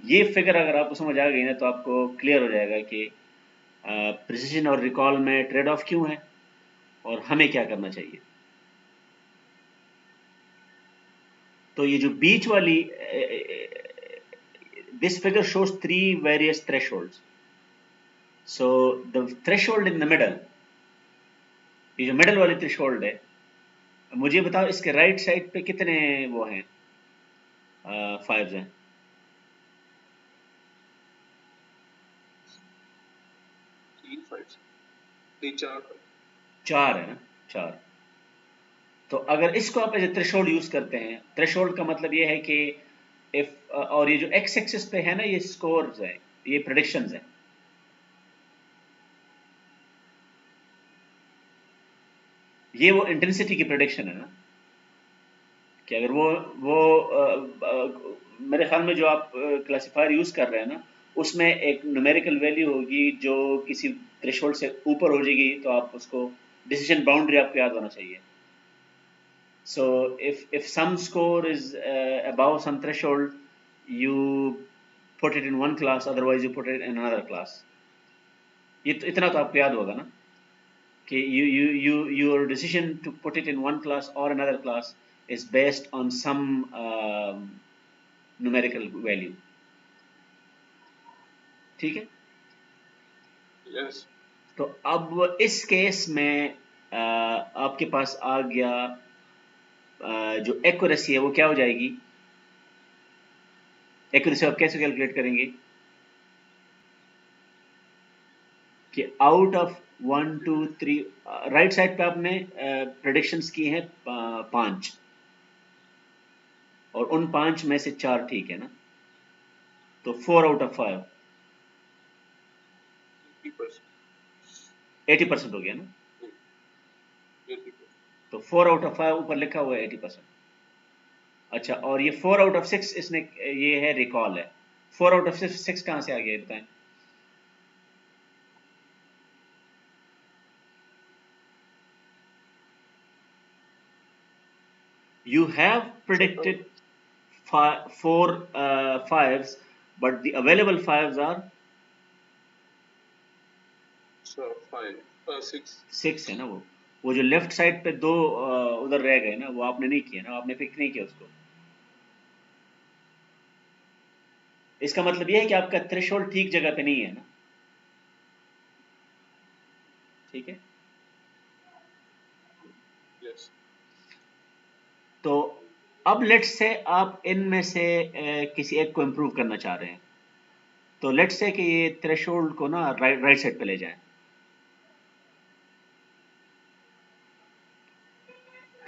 ये फिगर अगर आपको समझ आ गई ना, तो आपको क्लियर हो जाएगा कि प्रिसिजन और रिकॉल में ट्रेड ऑफ क्यों है और हमें क्या करना चाहिए। तो ये जो बीच वाली, this figure shows 3 various thresholds. So the threshold in the middle, ये जो मिडल वाली थ्रेशोल्ड है, मुझे बताओ इसके राइट साइड पे कितने वो हैं, फाइव्स हैं? 3 5 नहीं 4 5. 4 है ना, 4। तो अगर इसको आप एज थ्रेशोल्ड यूज करते हैं, थ्रेशोल्ड का मतलब ये है कि इफ, और ये जो एक्स एक्सिस पे है ना, ये स्कोर्स हैं, ये प्रेडिक्शंस हैं, ये वो इंटेंसिटी की प्रेडिक्शन है ना, कि अगर मेरे ख्याल में जो आप क्लासिफायर यूज कर रहे हैं ना, उसमें एक न्यूमेरिकल वैल्यू होगी जो किसी थ्रेशोल्ड से ऊपर हो जाएगी, तो आप उसको डिसीजन बाउंड्री आपको याद होना चाहिए। So if some score is above some threshold, you put it in one class, otherwise you put it in another class. ये तो इतना तो आपको याद होगा ना, कि your decision to put it in one class or another class is based on some numerical value, ठीक है? Yes. तो अब इस केस में आपके पास आ गया, जो एक्यूरेसी है वो क्या हो जाएगी? एक्यूरेसी आप कैसे कैलकुलेट करेंगे कि आउट ऑफ 1 2 3, राइट साइड पे आपने प्रेडिक्शंस की हैं 5, और उन 5 में से 4 ठीक है ना, तो 4 out of 5, 80%. 80% हो गया ना। 80%. तो 4 out of 5 ऊपर लिखा हुआ है 80%। अच्छा, और ये 4 out of 6 इसने, ये है रिकॉल है। 4 out of 6 कहां से आ गया बताएं? You have predicted 4 5s, but the available 5s are So 5 6. 6 है ना। वो जो लेफ्ट साइड पे 2 उधर रह गए ना, वो आपने नहीं किया ना, आपने पिक नहीं किया उसको। इसका मतलब ये है कि आपका थ्रेशोल्ड ठीक जगह पे नहीं है ना, ठीक है? Yes. तो अब लेट्स से आप इनमें से किसी एक को इम्प्रूव करना चाह रहे हैं, तो लेट्स से कि ये थ्रेशोल्ड को ना राइट साइड पे ले जाएं,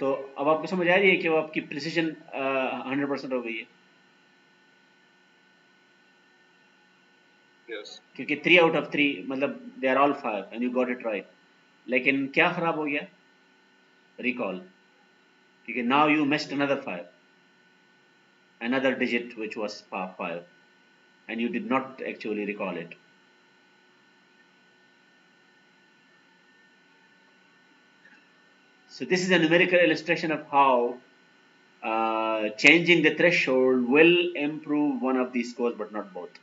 तो अब आपको समझ आ रही है कि वो आपकी प्रिसीजन 100% हो गई है, Yes. क्योंकि 3 आउट ऑफ 3 मतलब they are all 5 and you got it right. लेकिन क्या खराब हो गया? रिकॉल, क्योंकि now you missed another 5, another digit which was 5, and you did not actually recall it. So this is a numerical illustration of how changing the threshold will improve one of these scores but not both.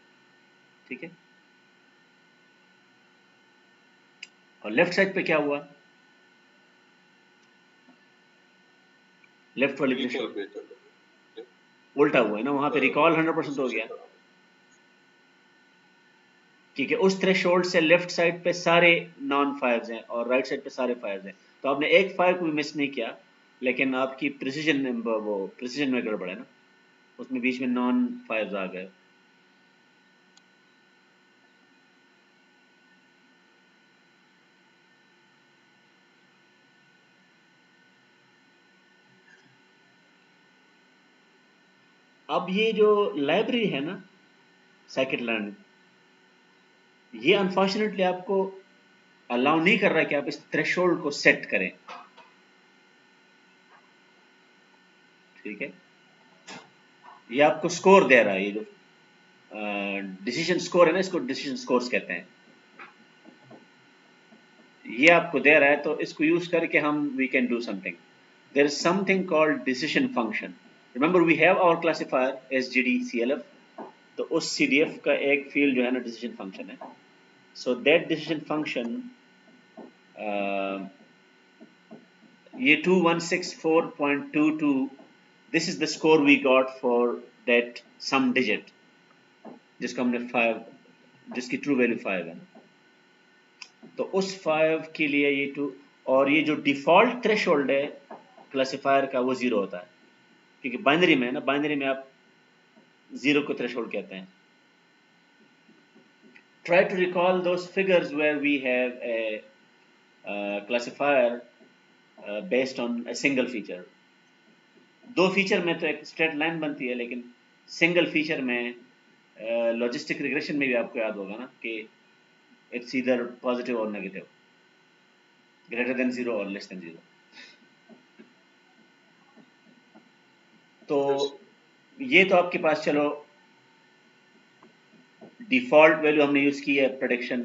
ठीक है? और left side पे क्या हुआ? Left वाली Recall threshold पे चलो. Yeah. उल्टा हुआ है ना, वहां पे रिकॉल 100% हो दूसरे से गया, खराब. क्योंकि उस थ्रेशोल्ड से लेफ्ट साइड पे सारे नॉन फाइव्स हैं और राइट साइड पे सारे फाइव्स हैं, तो आपने एक फाइव को भी मिस नहीं किया, लेकिन आपकी प्रिसीजन वो प्रिसीजन में गड़बड़ है ना, उसमें बीच में नॉन फाइव्स आ गए। अब ये जो लाइब्रेरी है ना साइकिट लर्न, ये अनफॉर्चुनेटली आपको अलाउ नहीं कर रहा है कि आप इस थ्रेशोल्ड को सेट करें, ठीक है? ये आपको स्कोर दे रहा है, ये जो डिसीजन स्कोर है ना, इसको डिसीजन स्कोर्स कहते हैं, ये आपको दे रहा है, तो इसको यूज करके हम we can do something. There is something called decision function. Remember we have our classifier SGD CLF, तो उस CDF का एक फील्ड जो है ना डिसीजन फंक्शन है। सो दैट डिसीजन फंक्शन ये 2164.22, this is the score we got for that some digit जिसको हमने 5, जिसकी ट्रू वैल्यू 5 है, तो उस 5 के लिए ये 2, और ये जो डिफॉल्ट थ्रेशोल्ड है क्लासिफायर का वो 0 होता है, क्योंकि बाइनरी में है ना, बाइनरी में आप 0 को थ्रेशोल्ड कहते हैं। Try to recall those figures where we have a classifier based on a single feature. दो फीचर में तो एक स्ट्रेट लाइन बनती है, लेकिन सिंगल फीचर में लॉजिस्टिक रिग्रेशन में भी आपको याद होगा ना कि इट्स ईदर पॉजिटिव और नेगेटिव, ग्रेटर देन 0 और लेस देन 0। तो Yes. ये तो आपके पास चलो डिफॉल्ट वैल्यू हमने यूज की है प्रेडिक्शन,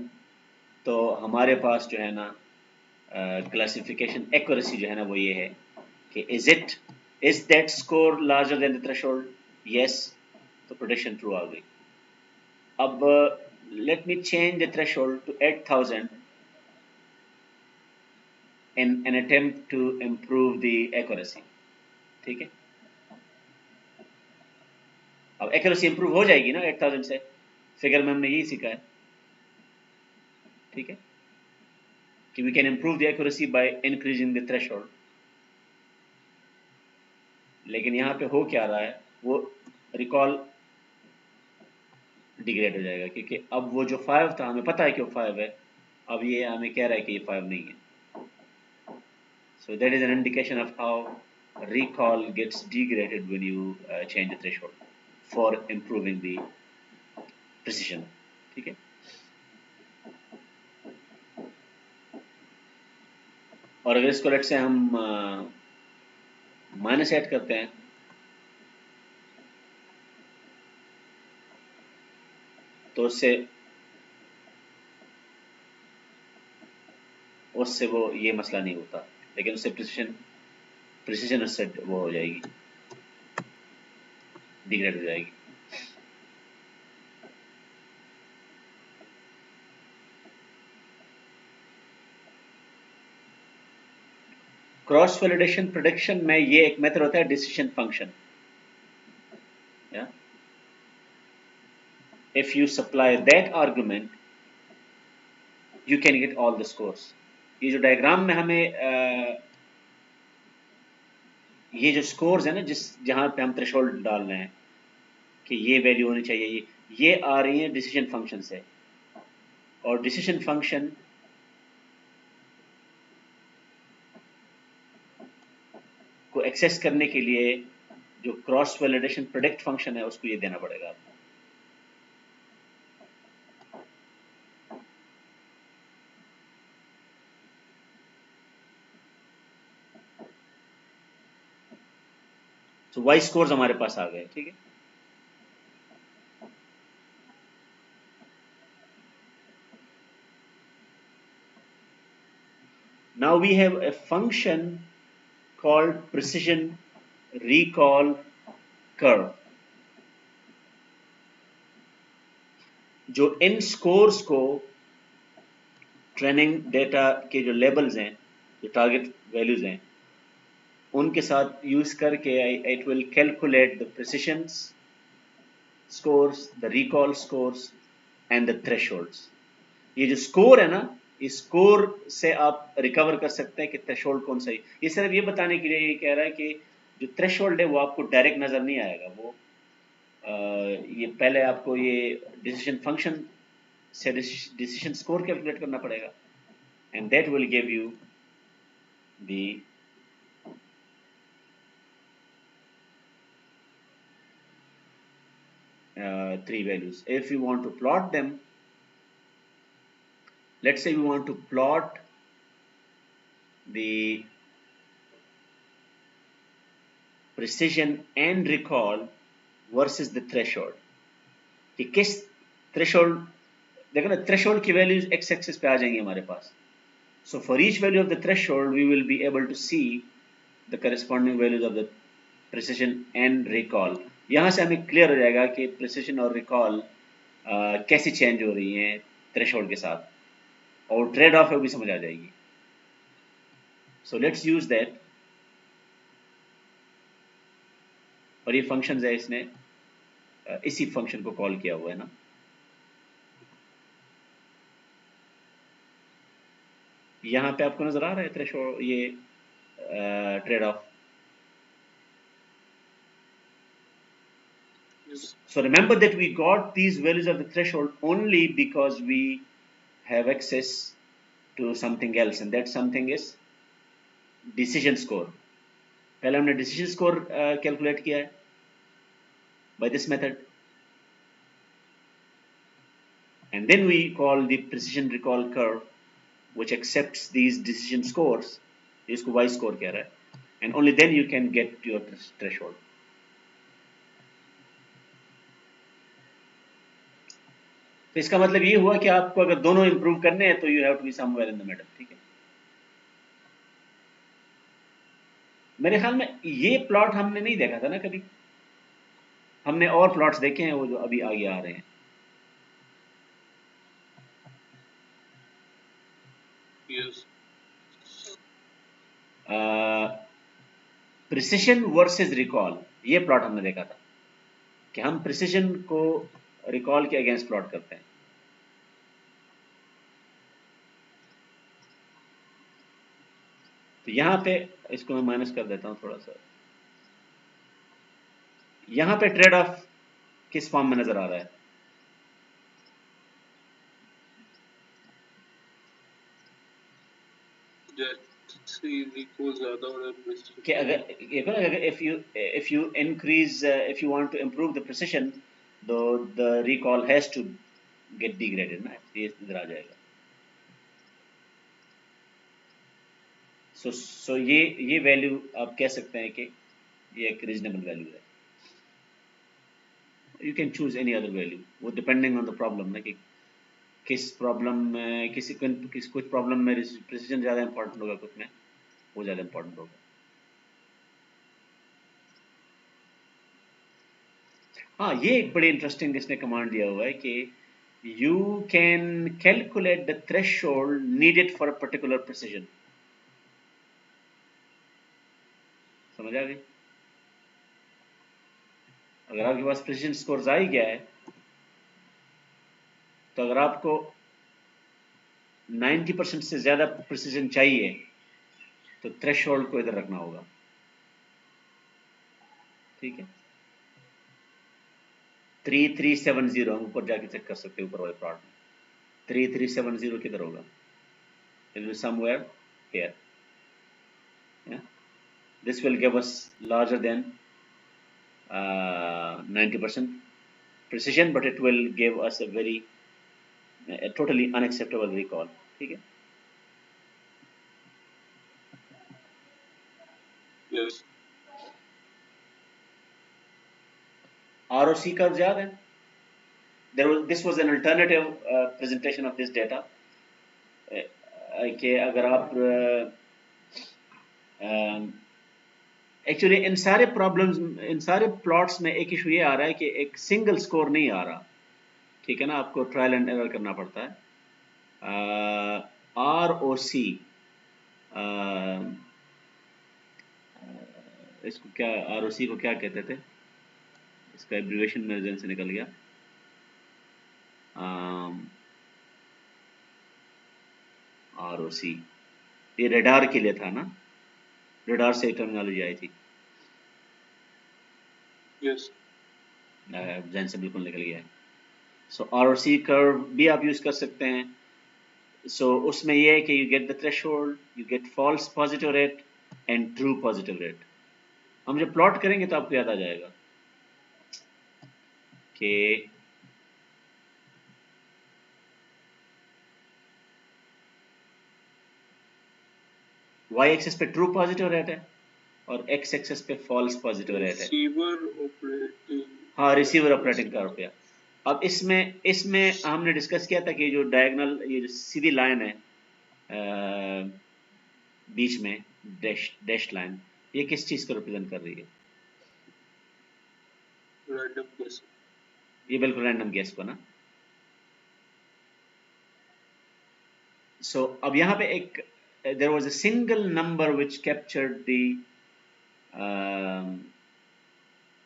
तो हमारे पास जो है ना क्लासिफिकेशन एक्यूरेसी जो है ना वो ये है कि is that score larger than the threshold, yes, तो प्रेडिक्शन ट्रू आ गई। अब let me change the threshold to 8000 in an attempt to improve the accuracy, ठीक है? अब एक्यूरेसी इंप्रूव हो जाएगी ना 8000 से, फिगर में हमने यही सीखा है, ठीक है, कि we can improve the accuracy by increasing the threshold। लेकिन यहाँ पे हो क्या रहा है, वो रिकॉल डिग्रेड हो जाएगा, क्योंकि अब वो जो 5 था हमें पता है कि वो 5 है, अब ये हमें कह रहा है कि ये 5 नहीं है। So that is an indication of how recall gets degraded when you change the threshold for improving the precision, ठीक है? और अगर इसको लेट से हम माइनस ऐड करते हैं, तो उससे वो ये मसला नहीं होता, लेकिन उससे प्रिसिशन उससे वो हो जाएगी, डिग्रेड हो जाएगी। क्रॉस वैलिडेशन प्रेडिक्शन में ये एक मेथड होता है डिसीजन फंक्शन, या if you supply that argument you can get all the scores। ये जो डायग्राम में हमें ये जो स्कोर्स है ना, जहां पे हम थ्रेशोल्ड डाल रहे हैं कि ये वैल्यू होनी चाहिए, ये आ रही है डिसीजन फंक्शन से, और डिसीजन फंक्शन को एक्सेस करने के लिए जो क्रॉस वैलिडेशन प्रेडिक्ट फंक्शन है उसको ये देना पड़ेगा आपको। तो वाई स्कोर्स हमारे पास आ गए, ठीक है। Now we have a function called precision recall curve, जो इन स्कोर्स को ट्रेनिंग डेटा के जो लेबल्स हैं, जो टारगेट वैल्यूज हैं, उनके साथ यूज करके it will calculate the precision scores, the recall scores and the thresholds. ये जो स्कोर है ना, इस स्कोर से आप रिकवर कर सकते हैं कि थ्रेशोल्ड कौन सा है। ये सिर्फ ये बताने के लिए ये कह रहा है कि जो थ्रेशोल्ड है वो आपको डायरेक्ट नजर नहीं आएगा, वो ये पहले आपको ये डिसीजन फंक्शन से डिसीजन स्कोर कैलकुलेट करना पड़ेगा, and that will give you the three values. If you want to plot them, let's say we want to plot the precision and recall versus the threshold, कि किस threshold, देखो ना threshold की values x axis पे आ जाएंगी हमारे पास। So for each value of the threshold we will be able to see the corresponding values of the precision and recall. यहाँ से हमें क्लियर हो जाएगा कि प्रिसिशन और रिकॉल कैसे चेंज हो रही हैं थ्रेशोल्ड के साथ, और ट्रेड ऑफ है वो भी समझ आ जाएगी। So let's use that. और ये फंक्शन है, इसने इसी फंक्शन को कॉल किया हुआ है ना। यहाँ पे आपको नजर आ रहा है थ्रेशोल्ड, ये trade off. So remember that we got these values of the threshold only because we have access to something else, and that something is decision score. पहले हमने decision score calculate किया है by this method, and then we call the precision recall curve which accepts these decision scores, इसको y score कह रहा है, and only then you can get your threshold. तो इसका मतलब ये हुआ कि आपको अगर दोनों इंप्रूव करने हैं तो you have to be somewhere in the middle, ठीक है। मेरे ख्याल में ये प्लॉट हमने नहीं देखा था ना कभी, हमने और प्लॉट्स देखे हैं वो जो अभी आगे आ रहे हैं। yes. प्रिसिशन वर्सेस रिकॉल, ये प्लॉट हमने देखा था कि हम प्रिसिशन को रिकॉल के अगेंस्ट प्लॉट करते हैं। तो यहां पे इसको मैं माइनस कर देता हूं थोड़ा सा। यहां पे ट्रेड ऑफ किस फॉर्म में नजर आ रहा है? कि अगर if you increase if you want to improve the precision, the recall has to get degraded ना, ये इधर आ जाएगा। so ये वैल्यू आप कह सकते हैं कि ये एक रीजनेबल वैल्यू है। You can choose any other value, वो डिपेंडिंग ऑन द प्रॉब्लम ना, कि किस प्रॉब्लम में कुछ प्रॉब्लम में प्रिसिजन ज़्यादा इंपॉर्टेंट होगा, कुछ में वो ज़्यादा इंपॉर्टेंट होगा। हाँ, ये एक बड़ी इंटरेस्टिंग इसने कमांड दिया हुआ है कि you can calculate the threshold needed for a particular precision. समझ आ गई? अगर आपके पास प्रिसिजन स्कोर आ ही गया है, तो अगर आपको 90% से ज्यादा प्रिसिजन चाहिए तो थ्रेशोल्ड को इधर रखना होगा। ठीक है। 3370 हम ऊपर जाके चेक कर सकते हैं, ऊपर वाले प्लॉट में 3370 किधर होगा? It will somewhere here. This will give us larger than 90% precision, but it will give us a totally unacceptable recall. ठीक है। Yes. ROC कर्व याद है? This was an alternative presentation of this data. कि अगर आप actually in सारे problems, इन सारे plots में एक इशू ये आ रहा है कि एक सिंगल स्कोर नहीं आ रहा। ठीक है ना, आपको ट्रायल एंड एरर करना पड़ता है। ROC इसको क्या, ROC को क्या कहते थे? इसका एब्रिविएशन मेरे जहन से निकल गया। ROC ये रेडार के लिए था ना, रेडार से टर्मिनोलॉजी आई थी। Yes. जहन से बिल्कुल निकल गया है। सो ROC कर्व भी आप यूज कर सकते हैं। सो उसमें ये है कि you get the threshold, you get false positive rate and true positive rate. हम जब प्लॉट करेंगे तो आपको याद आ जाएगा कि y एक्सिस पे ट्रू पॉजिटिव रेट है और x एक्सिस पे फॉल्स पॉजिटिव रेट है। रिसीवर ऑपरेटिंग, हाँ, रिसीवर ऑपरेटिंग कर्व पे। अब इसमें हमने डिस्कस किया था कि जो डायगोनल, ये जो सीधी लाइन है बीच में डैश लाइन, ये किस चीज को रिप्रेजेंट कर रही है? Random guess. ये बिल्कुल रैंडम गेस को ना। सो अब यहाँ पे एक there was a single number which captured the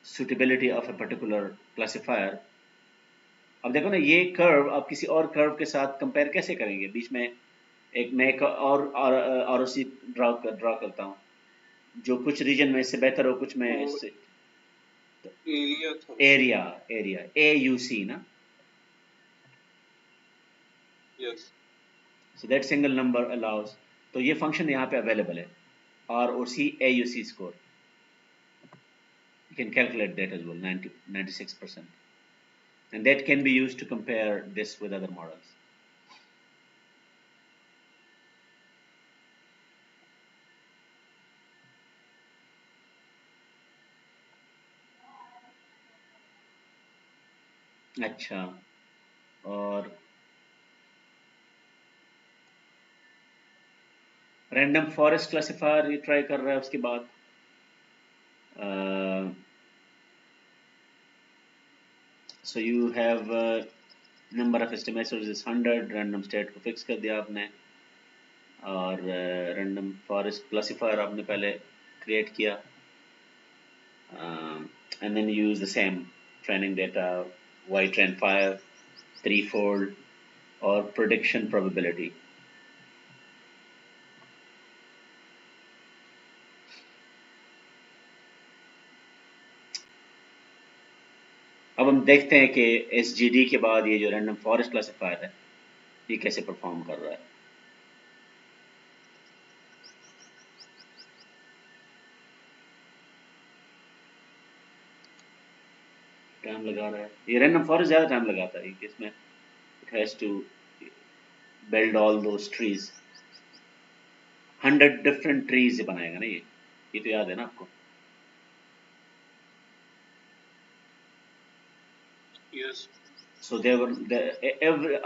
suitability of a particular classifier। अब देखो ना, ये कर्व आप किसी और कर्व के साथ कंपेयर कैसे करेंगे? बीच में मैं एक और ROC ड्रॉ करता हूँ जो कुछ रीजन में इससे बेहतर हो, कुछ में इससे। एरिया था, एरिया AUC ना। Yes. So that single number allows, तो ये फंक्शन यहाँ पे अवेलेबल है, ROC AUC score। You can calculate that as well, 96%, and that can be used to compare this with other models। अच्छा, और random forest classifier ये try कर रहा है। उसके बाद so you have number of estimators is 100, random state को fix कर दिया आपने, और रैंडम फॉरेस्ट क्लासिफायर आपने पहले क्रिएट किया, and then you use the same training data, Y-trend 5, threefold, और prediction probability। अब हम देखते हैं कि SGD के बाद ये जो रैंडम फॉरेस्ट क्लासिफायर है ये कैसे परफॉर्म कर रहा है। टाइम लगा रहा है ये रैंडम फॉरेस्ट, ज़्यादा टाइम लगाता है इसमें। It has to build all those trees, 100 different trees बनाएगा ना ये तो याद है ना आपको। Yes. So there were every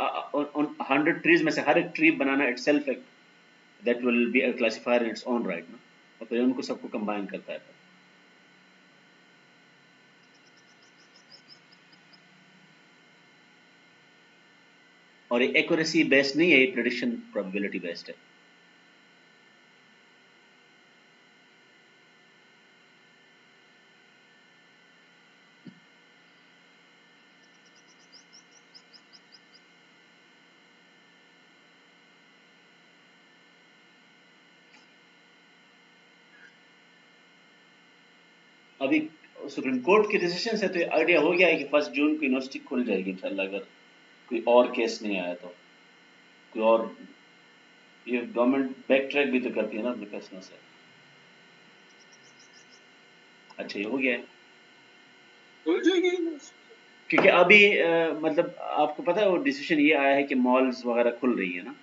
on 100 trees में से हर एक ट्री बनाना itself एक that will be a classifier in its own right ना, और फिर उनको सबको कंबाइन करता है। और ये एक्यूरेसी बेस्ड नहीं है, ये प्रेडिक्शन प्रोबेबिलिटी बेस्ड है। अभी सुप्रीम कोर्ट के डिसीजन से तो आइडिया हो गया है कि 1 जून को यूनिवर्सिटी खुल जाएगी इंशाल्लाह, अगर कोई और केस नहीं आया तो। कोई और, ये गवर्नमेंट बैक ट्रैक भी तो करती है ना अपने फैसलों से। अच्छा, ये हो गया है खुल जाएगी। क्योंकि अभी मतलब आपको पता है वो डिसीजन ये आया है कि मॉल्स वगैरह खुल रही है ना,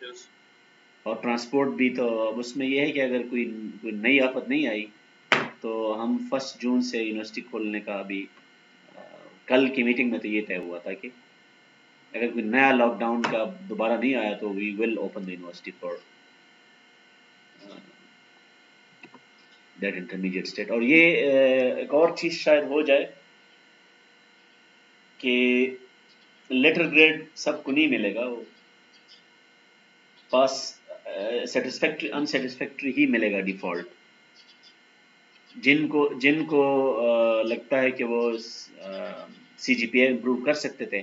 यस। और ट्रांसपोर्ट भी। तो अब उसमें ये है कि अगर कोई कोई नई आफत नहीं आई तो हम 1 जून से यूनिवर्सिटी खोलने का अभी कल की मीटिंग में तो ये तय हुआ था कि अगर कोई नया लॉकडाउन का दोबारा नहीं आया तो we will open the university for that intermediate state. और ये एक और चीज़ शायद हो जाए कि लेटर ग्रेड सबको नहीं मिलेगा, वो पास सेटिस्फैक्ट्री अनसेटिस्फैक्ट्री ही मिलेगा डिफ़ॉल्ट। जिनको जिनको लगता है कि वो CGPA इम्प्रूव कर सकते थे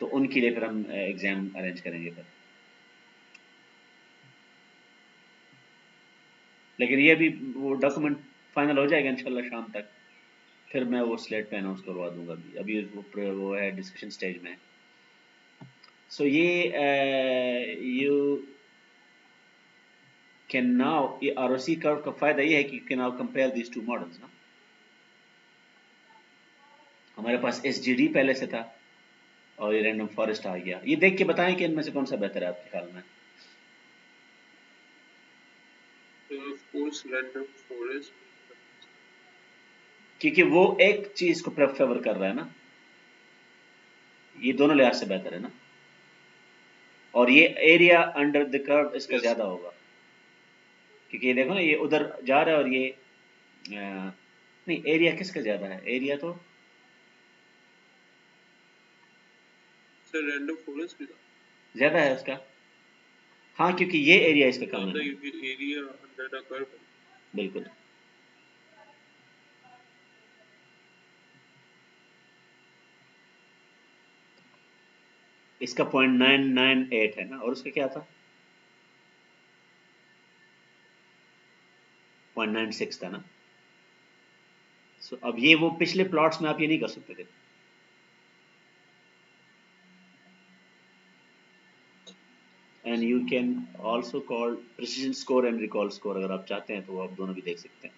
तो उनके लिए फिर हम एग्ज़ाम अरेंज करेंगे फिर। लेकिन ये अभी वो डॉक्यूमेंट फाइनल हो जाएगा इंशाल्लाह शाम तक, फिर मैं वो स्लेट पे अनाउंस करवा दूंगा। अभी वो है डिस्कशन स्टेज में। सो ये यू कैन नाउ, ये ROC कर्व का फायदा ये है कि you can now compare these two models ना। हमारे पास SGD पहले से था और ये रैंडम फॉरेस्ट आ गया। ये देख के बताएं कि इनमें से कौन सा बेहतर है आपके ख्याल में। ऑफ कोर्स रैंडम फॉरेस्ट, क्योंकि वो एक चीज को फेवर कर रहा है ना, ये दोनों लिहाज से बेहतर है ना। और ये एरिया अंडर द कर्व इसका यस। ज्यादा होगा, क्योंकि ये देखो ना ये उधर जा रहा है और ये नहीं, एरिया किसका ज्यादा है? एरिया तो सर रैंडम फॉरेस्ट भी ज्यादा है उसका। हाँ, क्योंकि ये एरिया इसका कम है ज्यादा, ना। क्योंकि एरिया अंडर द कर्व है। बिल्कुल। इसका 0.998 है ना, और उसका क्या था? 0.96 था ना। सो अब ये वो पिछले प्लॉट्स में आप ये नहीं कर सकते थे। And you can also call precision score and recall score, अगर आप चाहते हैं तो आप दोनों भी देख सकते हैं।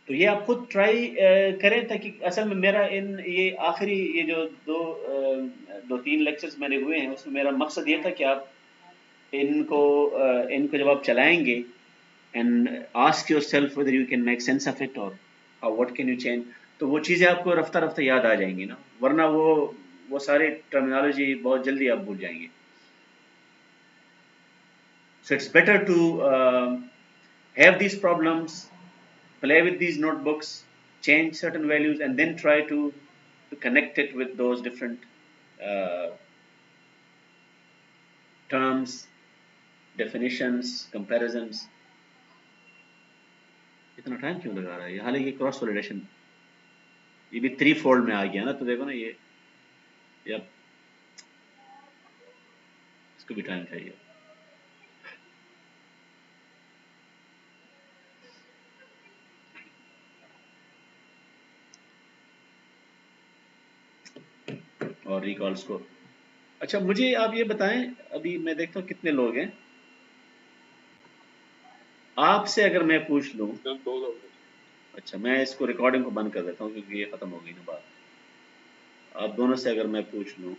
तो ये आप खुद ट्राई करें, ताकि असल में मेरा इन ये आखिरी ये जो 2-3 लेक्चर्स मेरे हुए हैं उसमें मेरा मकसद ये था कि आप इनको जब आप चलाएंगे and ask yourself whether you can make sense of it और how what can you change, तो वो चीज़ें आपको रफ्ता रफ्ता याद आ जाएंगी ना, वरना वो सारी टर्मिनोलॉजी बहुत जल्दी आप भूल जाएंगे। So it's better to have these problems, play with these notebooks, change certain values, and then try to connect it with those different uh, terms, definitions, comparisons. इतना टाइम क्यों लगा रहा है? हालांकि ये क्रॉस वैलिडेशन ये भी 3 फोल्ड में आ गया ना, तो देखो ना ये अब इसको भी टाइम चाहिए। और रिकॉल्स को, अच्छा मुझे आप ये बताएं, अभी मैं देखता हूँ कितने लोग हैं। आपसे अगर मैं पूछ लूं, सर 2 लोग हैं। अच्छा मैं इसको रिकॉर्डिंग को बंद कर देता हूँ क्योंकि ये खत्म हो गई ना बात। आप दोनों से अगर मैं पूछ लूं